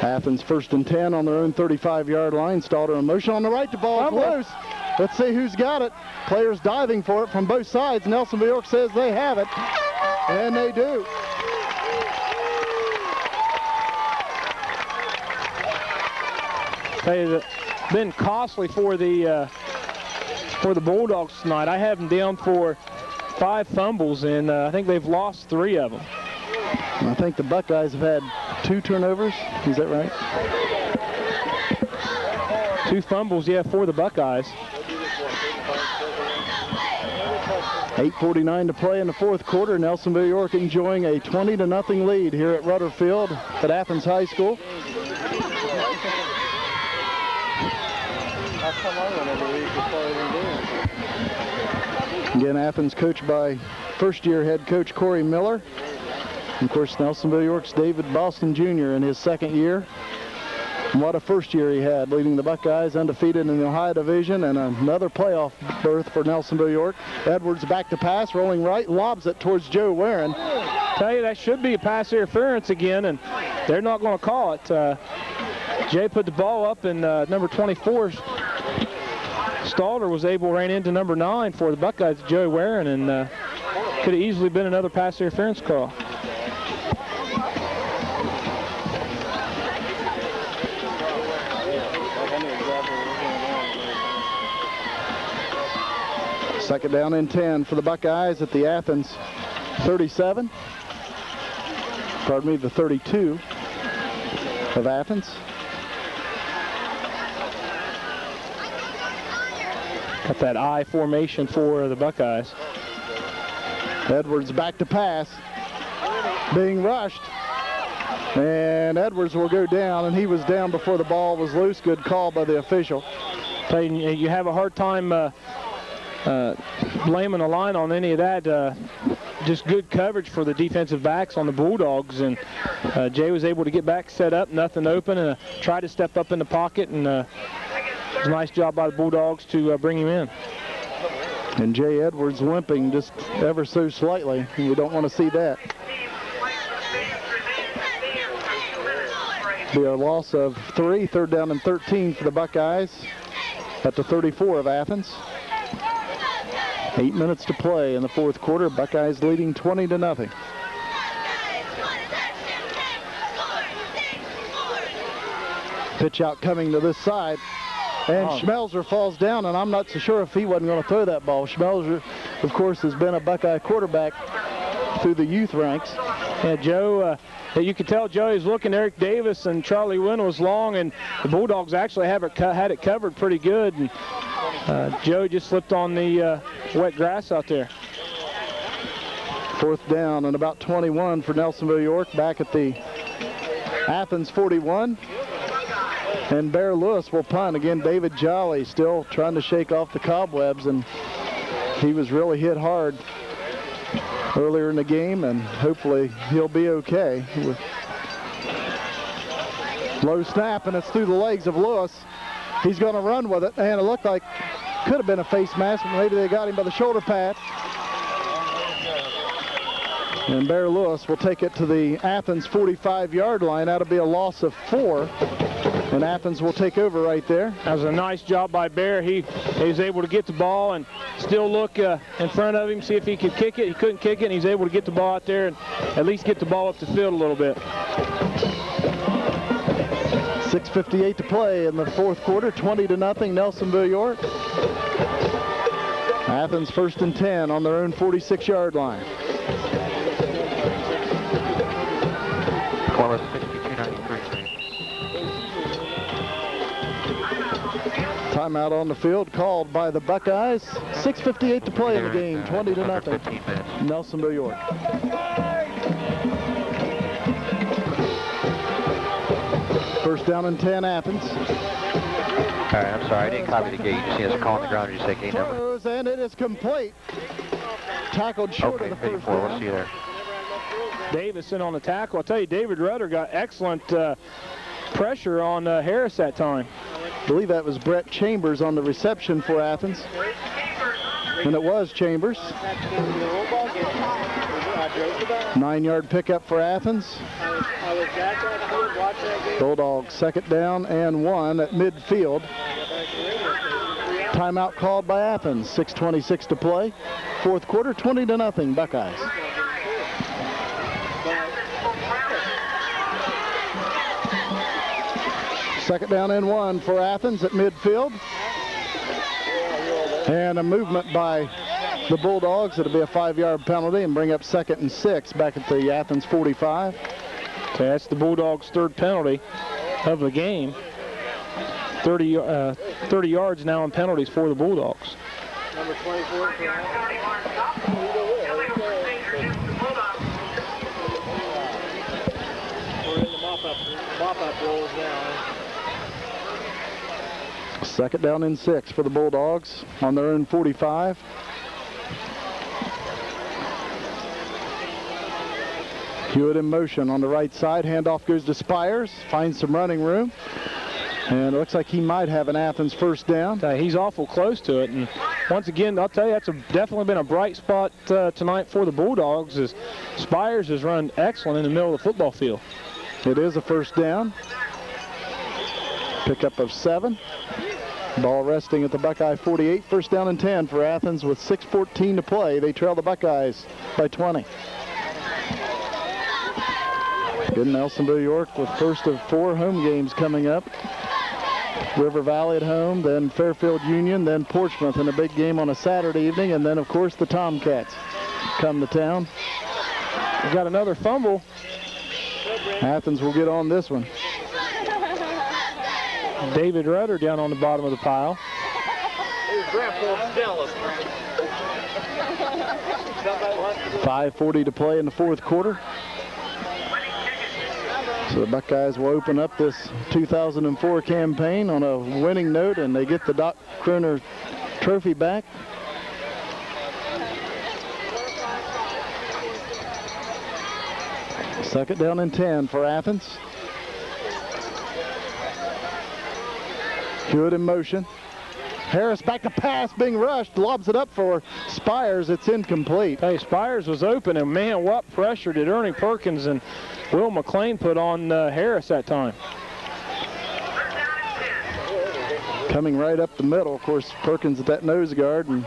Athens 1st and 10 on their own 35-yard line. Stalder in motion on the right. The ball is loose. Let's see who's got it. Players diving for it from both sides. Nelsonville York says they have it, and they do. It's been costly for the Bulldogs tonight. I have them down for 5 fumbles, and I think they've lost 3 of them. I think the Buckeyes have had 2 turnovers. Is that right? 2 fumbles, yeah, for the Buckeyes. 8:49 to play in the 4th quarter. Nelsonville York enjoying a 20-0 lead here at Rudder Field at Athens High School. Again, Athens coached by first-year head coach Corey Miller. And of course, Nelsonville York's David Boston Jr. in his 2nd year. And what a first year he had, leading the Buckeyes undefeated in the Ohio Division, and another playoff berth for Nelsonville York. Edwards back to pass, rolling right, lobs it towards Joe Warren. Tell you, that should be a pass interference again, and they're not going to call it. Jay put the ball up, and number 24, Stalder, was ran into number 9 for the Buckeyes, Joe Warren, and could have easily been another pass interference call. Second down and 10 for the Buckeyes at the Athens 37. Pardon me, the 32 of Athens. Got that I formation for the Buckeyes. Edwards back to pass, being rushed, and Edwards will go down, and he was down before the ball was loose. Good call by the official. You have a hard time blaming the line on any of that. Just good coverage for the defensive backs on the Bulldogs, and Jay was able to get back set up, nothing open, and tried to step up in the pocket, and it was a nice job by the Bulldogs to bring him in. And Jay Edwards limping just ever so slightly, and we don't want to see that. Be a loss of 3, 3rd down and 13 for the Buckeyes at the 34 of Athens. 8 minutes to play in the 4th quarter. Buckeyes leading 20-0. Pitch out coming to this side. And Schmelzer falls down, and I'm not so sure if he wasn't going to throw that ball. Schmelzer, of course, has been a Buckeye quarterback through the youth ranks. Yeah, Joe, you could tell Joe is looking. Eric Davis and Charlie Wynn was long, and the Bulldogs actually had it covered pretty good. And Joe just slipped on the wet grass out there. 4th down and about 21 for Nelsonville York back at the Athens 41. And Bear Lewis will punt. Again, David Jolly still trying to shake off the cobwebs, and he was really hit hard earlier in the game, and hopefully he'll be okay. Low snap, and it's through the legs of Lewis. He's going to run with it, and it looked like could have been a face mask, but maybe they got him by the shoulder pad. And Bear Lewis will take it to the Athens 45-yard line. That'll be a loss of 4. And Athens will take over right there. That was a nice job by Bear. He was able to get the ball and still look in front of him, see if he could kick it. He couldn't kick it, and he's able to get the ball out there and at least get the ball up the field a little bit. 6:58 to play in the 4th quarter, 20-0, Nelsonville York. Athens 1st and 10 on their own 46-yard line. Columbus 62-93. Timeout on the field called by the Buckeyes. 6:58 to play in the game, 20-0. Nelsonville York. First down and 10, Athens. All right, I'm sorry, I didn't copy the gate. You just see us call on the ground, you say gate number. Throws, and it is complete. Tackled short of the first 54, down. we'll see you there. Davison on the tackle. I'll tell you, David Rudder got excellent pressure on Harris that time. I believe that was Brett Chambers on the reception for Athens. And it was Chambers. 9-yard pickup for Athens. Bulldogs second down and 1 at midfield. Timeout called by Athens. 6:26 to play. Fourth quarter, 20-0 Buckeyes. Second down and 1 for Athens at midfield. And a movement by the Bulldogs. It'll be a 5-yard penalty and bring up 2nd and 6 back at the Athens 45. Okay, that's the Bulldogs' third penalty of the game. 30 yards now in penalties for the Bulldogs. Number 24. We're in the mop-up rolls now. Second down and 6 for the Bulldogs on their own 45. Hewitt in motion on the right side. Handoff goes to Spires. Finds some running room. And it looks like he might have an Athens first down. He's awful close to it. And once again, I'll tell you, that's definitely been a bright spot tonight for the Bulldogs, as Spires has run excellent in the middle of the football field. It is a first down. Pickup of 7. Ball resting at the Buckeye 48. First down and 10 for Athens with 6:14 to play. They trail the Buckeyes by 20. In Nelsonville York with first of 4 home games coming up. River Valley at home, then Fairfield Union, then Portsmouth in a big game on a Saturday evening, and then of course the Tomcats come to town. We got another fumble. Athens will get on this one. David Rudder down on the bottom of the pile. 5:40 to play in the fourth quarter. So the Buckeyes will open up this 2004 campaign on a winning note, and they get the Doc Kroner trophy back. Second down and 10 for Athens. Hewitt in motion. Harris back to pass, being rushed, lobs it up for Spires. It's incomplete. Hey, Spires was open, and man, what pressure did Ernie Perkins and Will McLean put on Harris that time. Coming right up the middle, of course, Perkins at that nose guard, and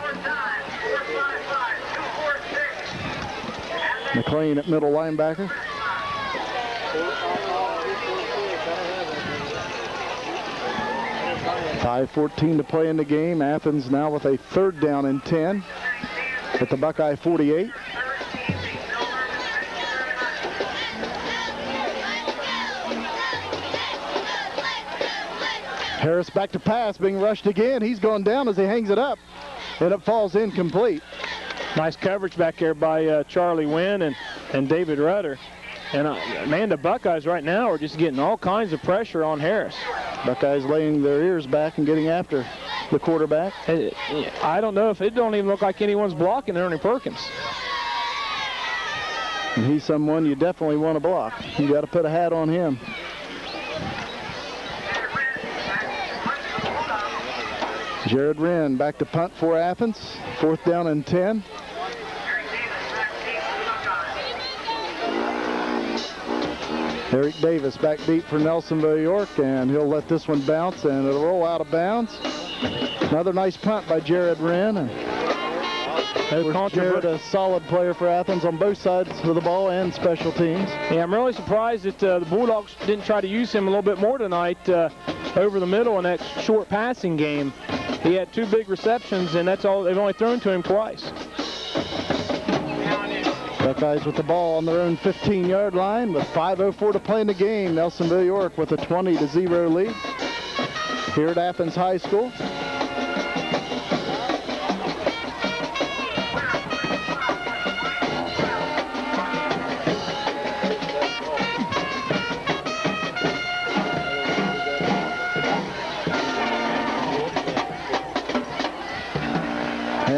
McLean at middle linebacker. .5:14 to play in the game. Athens now with a third down and 10 at the Buckeye 48. Harris back to pass, being rushed again. He's going down as he hangs it up, and it falls incomplete. Nice coverage back there by Charlie Wynn and David Rudder. And man, the Buckeyes right now are just getting all kinds of pressure on Harris. Buckeyes laying their ears back and getting after the quarterback. I don't know if it don't even look like anyone's blocking Ernie Perkins. And he's someone you definitely want to block. You got to put a hat on him. Jared Wren back to punt for Athens. Fourth down and 10. Eric Davis back deep for Nelsonville York, and he'll let this one bounce, and it'll roll out of bounds. Another nice punt by Jared Wren. And Jared, a solid player for Athens on both sides of the ball and special teams. Yeah, I'm really surprised that the Bulldogs didn't try to use him a little bit more tonight over the middle in that short passing game. He had 2 big receptions, and that's all. They've only thrown to him twice. Buckeyes with the ball on their own 15-yard line with 5:04 to play in the game. Nelsonville York with a 20-0 lead here at Athens High School.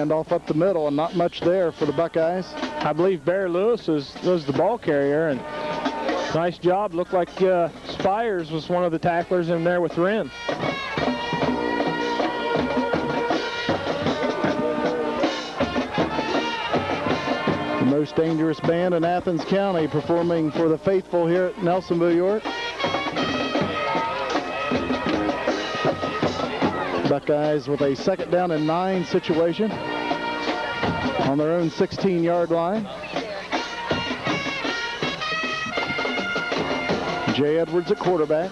Handoff up the middle, and not much there for the Buckeyes. I believe Bear Lewis was the ball carrier, and nice job. Looked like Spires was one of the tacklers in there with Wren. The most dangerous band in Athens County performing for the faithful here at Nelsonville York. Buckeyes with a 2nd down and 9 situation on their own 16-yard line. Jay Edwards at quarterback.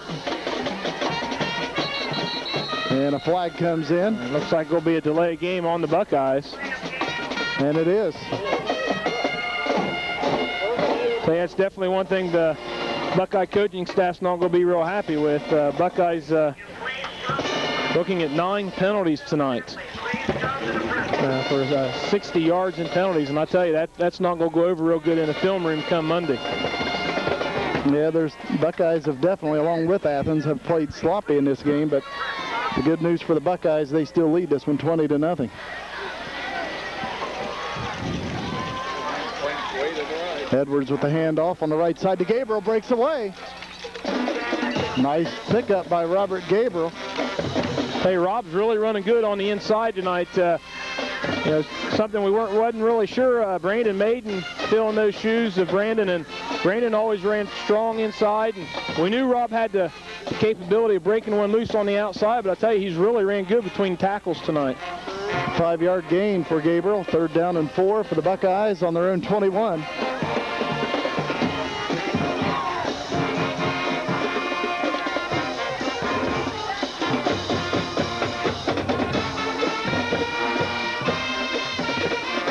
And a flag comes in. It looks like there'll be a delay game on the Buckeyes. And it is. So that's definitely one thing the Buckeye coaching staff's not going to be real happy with. Buckeyes looking at 9 penalties tonight for 60 yards in penalties, and I tell you that's not going to go over real good in the film room come Monday. Yeah, Buckeyes have definitely, along with Athens, have played sloppy in this game, but the good news for the Buckeyes, they still lead this one 20-0. Edwards with the handoff on the right side to Gabriel, breaks away. Nice pickup by Robert Gabriel. Hey, Rob's really running good on the inside tonight. Something we wasn't really sure. Brandon Maiden filling those shoes of Brandon, and Brandon always ran strong inside. And we knew Rob had the capability of breaking one loose on the outside, but I tell you, he's really ran good between tackles tonight. 5-yard gain for Gabriel. 3rd down and 4 for the Buckeyes on their own 21.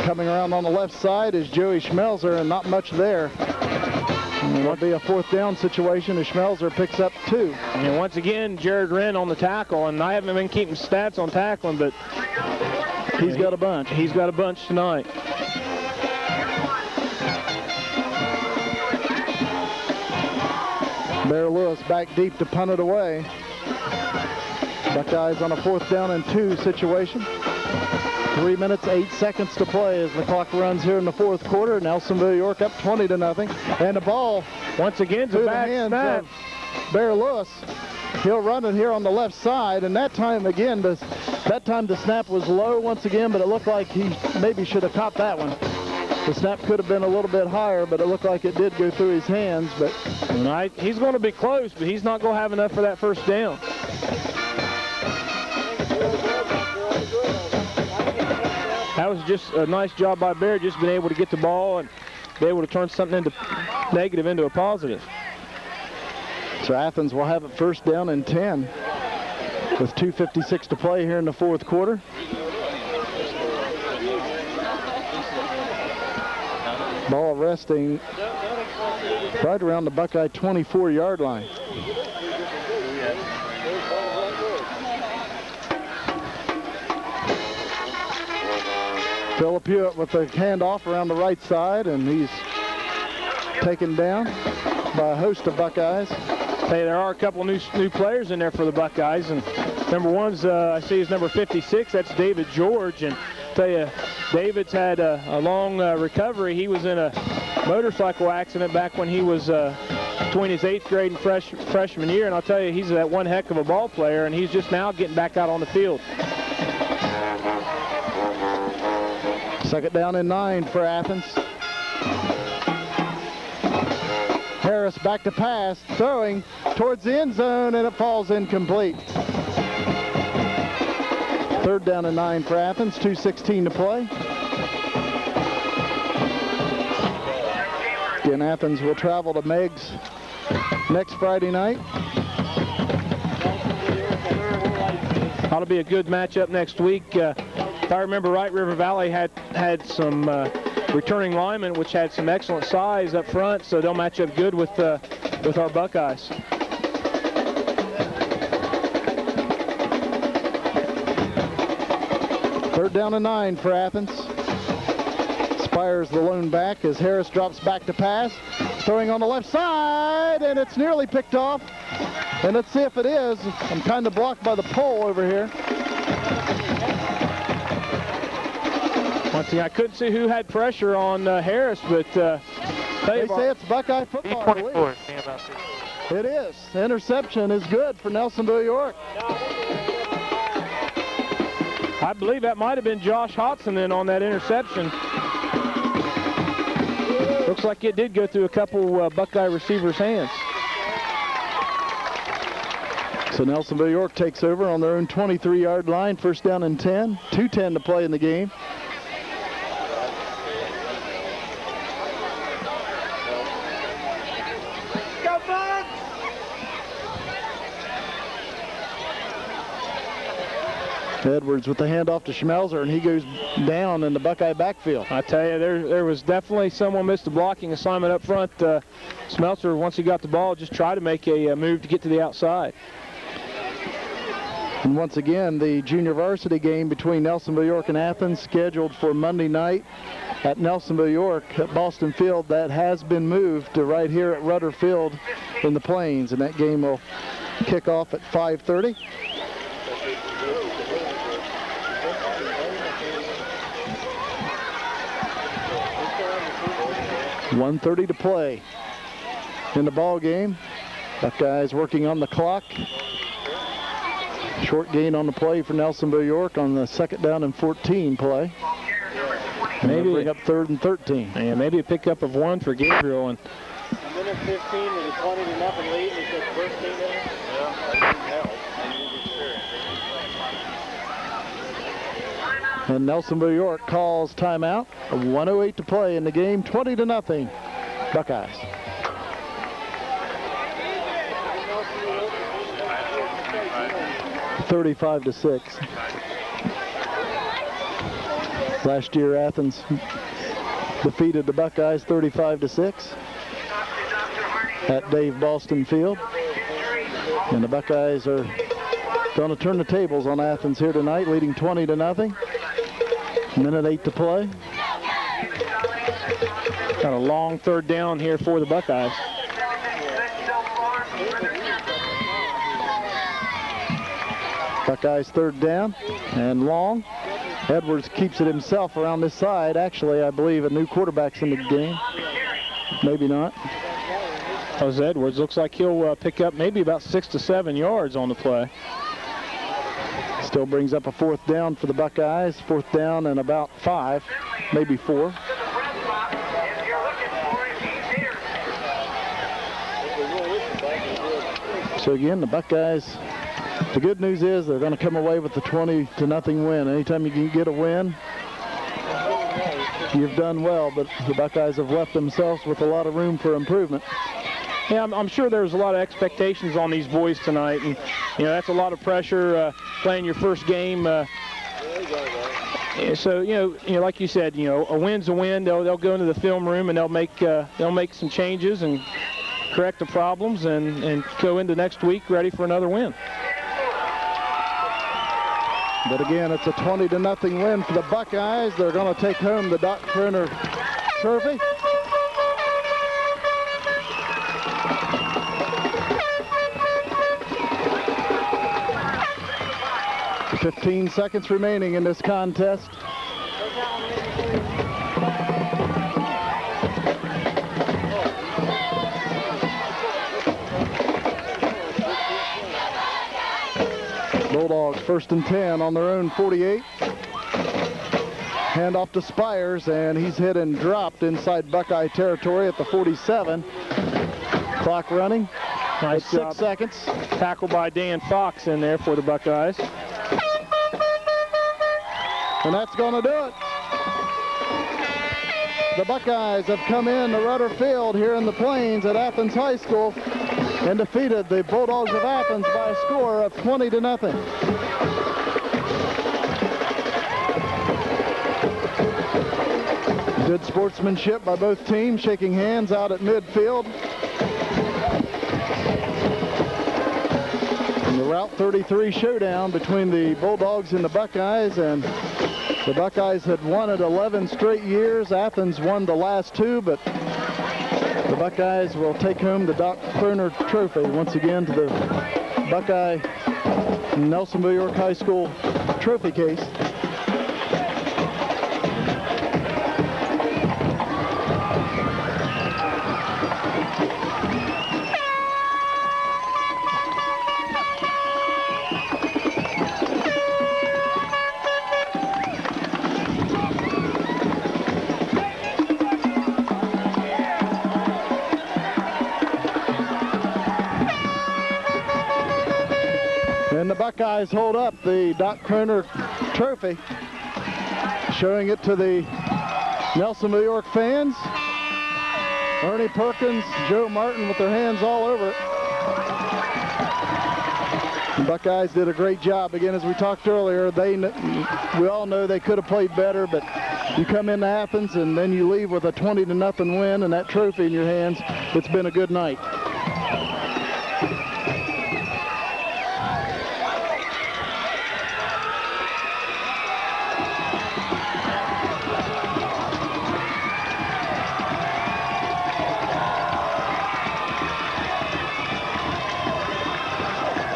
Coming around on the left side is Joey Schmelzer, and not much there. It'll be a 4th down situation as Schmelzer picks up 2. And once again, Jared Wren on the tackle, and I haven't been keeping stats on tackling, but he's got a bunch. He's got a bunch tonight. Bear Lewis back deep to punt it away. Buckeyes on a 4th down and 2 situation. 3 minutes, 8 seconds to play as the clock runs here in the 4th quarter. Nelsonville York up 20-0. And the ball, once again, to the hands snap. of Bear Lewis. He'll run it here on the left side, and that time again, the snap was low once again, but it looked like he maybe should have caught that one. The snap could have been a little bit higher, but it looked like it did go through his hands. But he's going to be close, but he's not going to have enough for that 1st down. That was just a nice job by Bear, just being able to get the ball and be able to turn something into negative into a positive. So Athens will have it 1st down and 10 with 2:56 to play here in the 4th quarter. Ball resting right around the Buckeye 24-yard line. Phillip Hewitt with the handoff around the right side, and he's taken down by a host of Buckeyes. Hey, there are a couple new players in there for the Buckeyes, and number one's I see is number 56. That's David George, and I tell you, David's had a long recovery. He was in a motorcycle accident back when he was between his 8th grade and freshman year, and I'll tell you, he's that one heck of a ball player, and he's just now getting back out on the field. 2nd down and 9 for Athens. Harris back to pass, throwing towards the end zone, and it falls incomplete. 3rd down and 9 for Athens, 2:16 to play. Again, Athens will travel to Meigs next Friday night. Ought to be a good matchup next week. If I remember right, River Valley had some returning linemen which had some excellent size up front, so they'll match up good with our Buckeyes. Third down and 9 for Athens. Spires the lone back as Harris drops back to pass. Throwing on the left side, and it's nearly picked off. And let's see if it is. I'm kind of blocked by the pole over here. Once again, I couldn't see who had pressure on Harris, but they say it's Buckeye football. I believe. It is. Interception is good for Nelsonville York. I believe that might have been Josh Hodson then on that interception. Looks like it did go through a couple Buckeye receivers' hands. So Nelsonville York takes over on their own 23-yard line, first down and 10. 2:10 to play in the game. Edwards with the handoff to Schmelzer, and he goes down in the Buckeye backfield. I tell you, there was definitely someone missed the blocking assignment up front. Schmelzer, once he got the ball, just tried to make a move to get to the outside. And once again, the junior varsity game between Nelsonville York and Athens scheduled for Monday night at Nelsonville York at Boston Field. That has been moved to right here at Rudder Field in the Plains, and that game will kick off at 5:30. .130 to play in the ball game. Buckeyes working on the clock. Short gain on the play for Nelsonville York on the second down and 14 play. Maybe bring up 3rd and 13. Yeah, maybe a pickup of 1 for Gabriel. And A minute 15 with a 20-0 lead. He said first thing there. Yeah, that didn't help. And Nelsonville York calls timeout. 1:08 to play in the game. 20-0 Buckeyes. $35-6. Last year, Athens defeated the Buckeyes 35-6 at Dave Boston Field. And the Buckeyes are going to turn the tables on Athens here tonight, leading 20-0. Minute 8 to play. Got a long 3rd down here for the Buckeyes. Buckeyes 3rd down and long. Edwards keeps it himself around this side. Actually, I believe a new quarterback's in the game. Maybe not. As Edwards looks like he'll pick up maybe about 6 to 7 yards on the play. Still brings up a 4th down for the Buckeyes. 4th down and about 5, maybe 4. So again, the Buckeyes, the good news is they're going to come away with the 20-0 win. Anytime you can get a win, you've done well, but the Buckeyes have left themselves with a lot of room for improvement. Yeah, I'm sure there's a lot of expectations on these boys tonight, and that's a lot of pressure playing your first game. So like you said, a win's a win. They'll go into the film room and they'll make some changes and correct the problems and go into next week ready for another win. But again, it's a 20-0 win for the Buckeyes. They're going to take home the Doc Printer trophy. $15 seconds remaining in this contest. Bulldogs 1st and 10 on their own 48. Hand off to Spires, and he's hit and dropped inside Buckeye territory at the 47. Clock running. Nice 6 seconds. Tackle by Dan Fox in there for the Buckeyes. And that's going to do it. The Buckeyes have come in to Rudder Field here in the Plains at Athens High School and defeated the Bulldogs of Athens by a score of 20-0. Good sportsmanship by both teams, shaking hands out at midfield. And the Route 33 showdown between the Bulldogs and the Buckeyes, and the Buckeyes had won it 11 straight years. Athens won the last 2, but the Buckeyes will take home the Doc Printer trophy once again to the Buckeye Nelsonville York High School trophy case. Buckeyes hold up the Doc Kroner trophy, showing it to the Nelsonville York fans. Ernie Perkins, Joe Martin with their hands all over it. The Buckeyes did a great job. Again, as we talked earlier, we all know they could have played better, but you come into Athens and then you leave with a 20-0 win and that trophy in your hands. It's been a good night.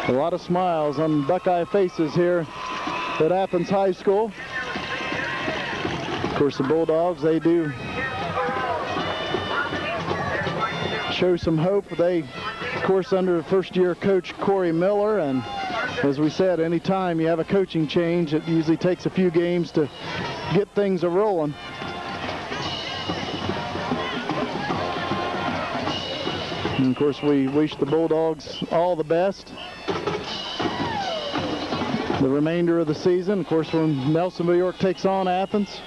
A lot of smiles on Buckeye faces here at Athens High School. Of course, the Bulldogs, they do show some hope. They, of course, under first-year coach Corey Miller, and as we said, anytime you have a coaching change, it usually takes a few games to get things a-rolling. And of course, we wish the Bulldogs all the best. The remainder of the season, of course, when Nelsonville York takes on Athens,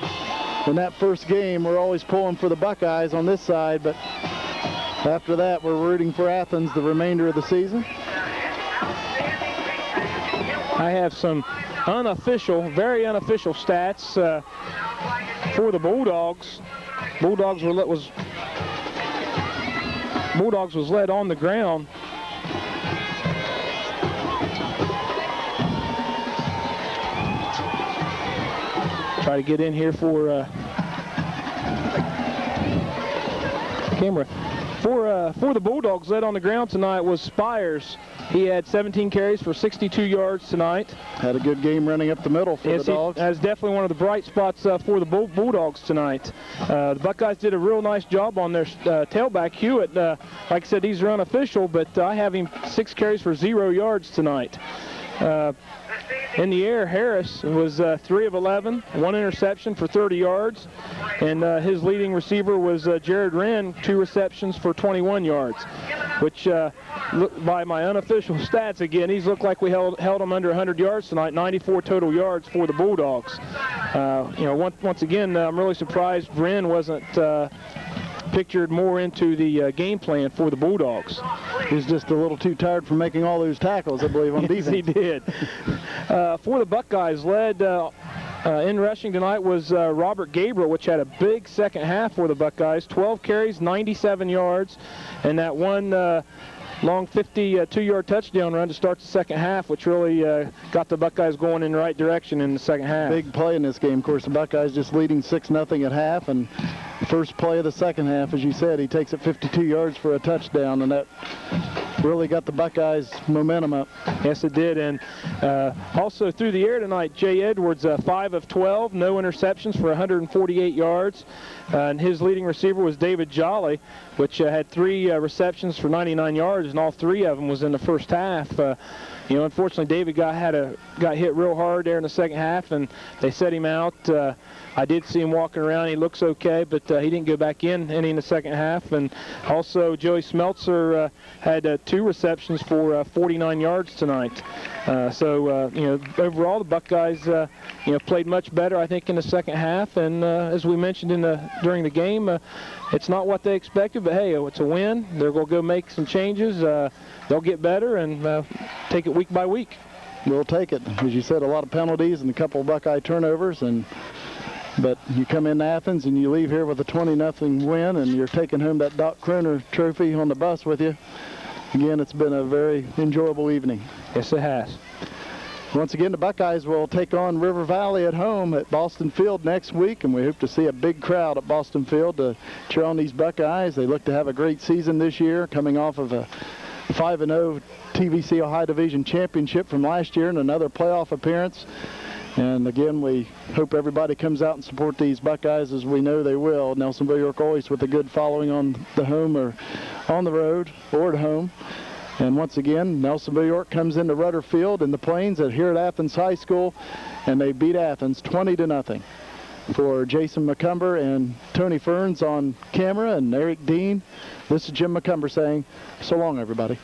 in that first game, we're always pulling for the Buckeyes on this side, but after that, we're rooting for Athens the remainder of the season. I have some unofficial, very unofficial stats for the Bulldogs. Bulldogs was led on the ground. Try to get in here for camera. For the Bulldogs, led on the ground tonight was Spires. He had 17 carries for 62 yards tonight. Had a good game running up the middle for the Dogs. That's definitely one of the bright spots for the Bulldogs tonight. The Buckeyes did a real nice job on their tailback, Hewitt. Like I said, these are unofficial, but I have him 6 carries for 0 yards tonight. In the air, Harris was 3 of 11, 1 interception for 30 yards, and his leading receiver was Jared Wren, 2 receptions for 21 yards, which by my unofficial stats, again, he's looked like we held him under 100 yards tonight, 94 total yards for the Bulldogs. Once again, I'm really surprised Wren wasn't pictured more into the game plan for the Bulldogs. He was just a little too tired from making all those tackles, I believe, on defense. Yes, he did. For the Buckeyes, led in rushing tonight was Robert Gabriel, which had a big second half for the Buckeyes. 12 carries, 97 yards, and that one long 52-yard touchdown run to start the second half, which really got the Buckeyes going in the right direction in the second half. Big play in this game. Of course, the Buckeyes just leading 6-0 at half, and first play of the second half, as you said, he takes it 52 yards for a touchdown, and that really got the Buckeyes momentum up. Yes, it did. And also through the air tonight, Jay Edwards, 5 of 12, no interceptions for 148 yards. And his leading receiver was David Jolly, which had 3 receptions for 99 yards, and all 3 of them was in the first half. Unfortunately, David got hit real hard there in the second half, and they set him out. I did see him walking around. He looks okay, but he didn't go back in any in the second half. And also, Joey Smeltzer had 2 receptions for 49 yards tonight. Overall, the Buckeyes, played much better, I think, in the second half. And as we mentioned during the game, it's not what they expected, but hey, it's a win. They're going to go make some changes. They'll get better and take it week by week. We'll take it. As you said, a lot of penalties and a couple of Buckeye turnovers, but you come into Athens and you leave here with a 20-0 win, and you're taking home that Doc Kroner trophy on the bus with you. Again, it's been a very enjoyable evening. Yes, it has. Once again, the Buckeyes will take on River Valley at home at Boston Field next week, and we hope to see a big crowd at Boston Field to cheer on these Buckeyes. They look to have a great season this year, coming off of a 5-0 TVC Ohio Division Championship from last year and another playoff appearance. And again, we hope everybody comes out and support these Buckeyes, as we know they will. Nelsonville York always with a good following on the home or on the road or at home. And once again, Nelsonville York comes into Rudder Field in the Plains here at Athens High School, and they beat Athens 20-0. For Jason McCumber and Tony Ferns on camera and Eric Dean, this is Jim McCumber saying, so long, everybody.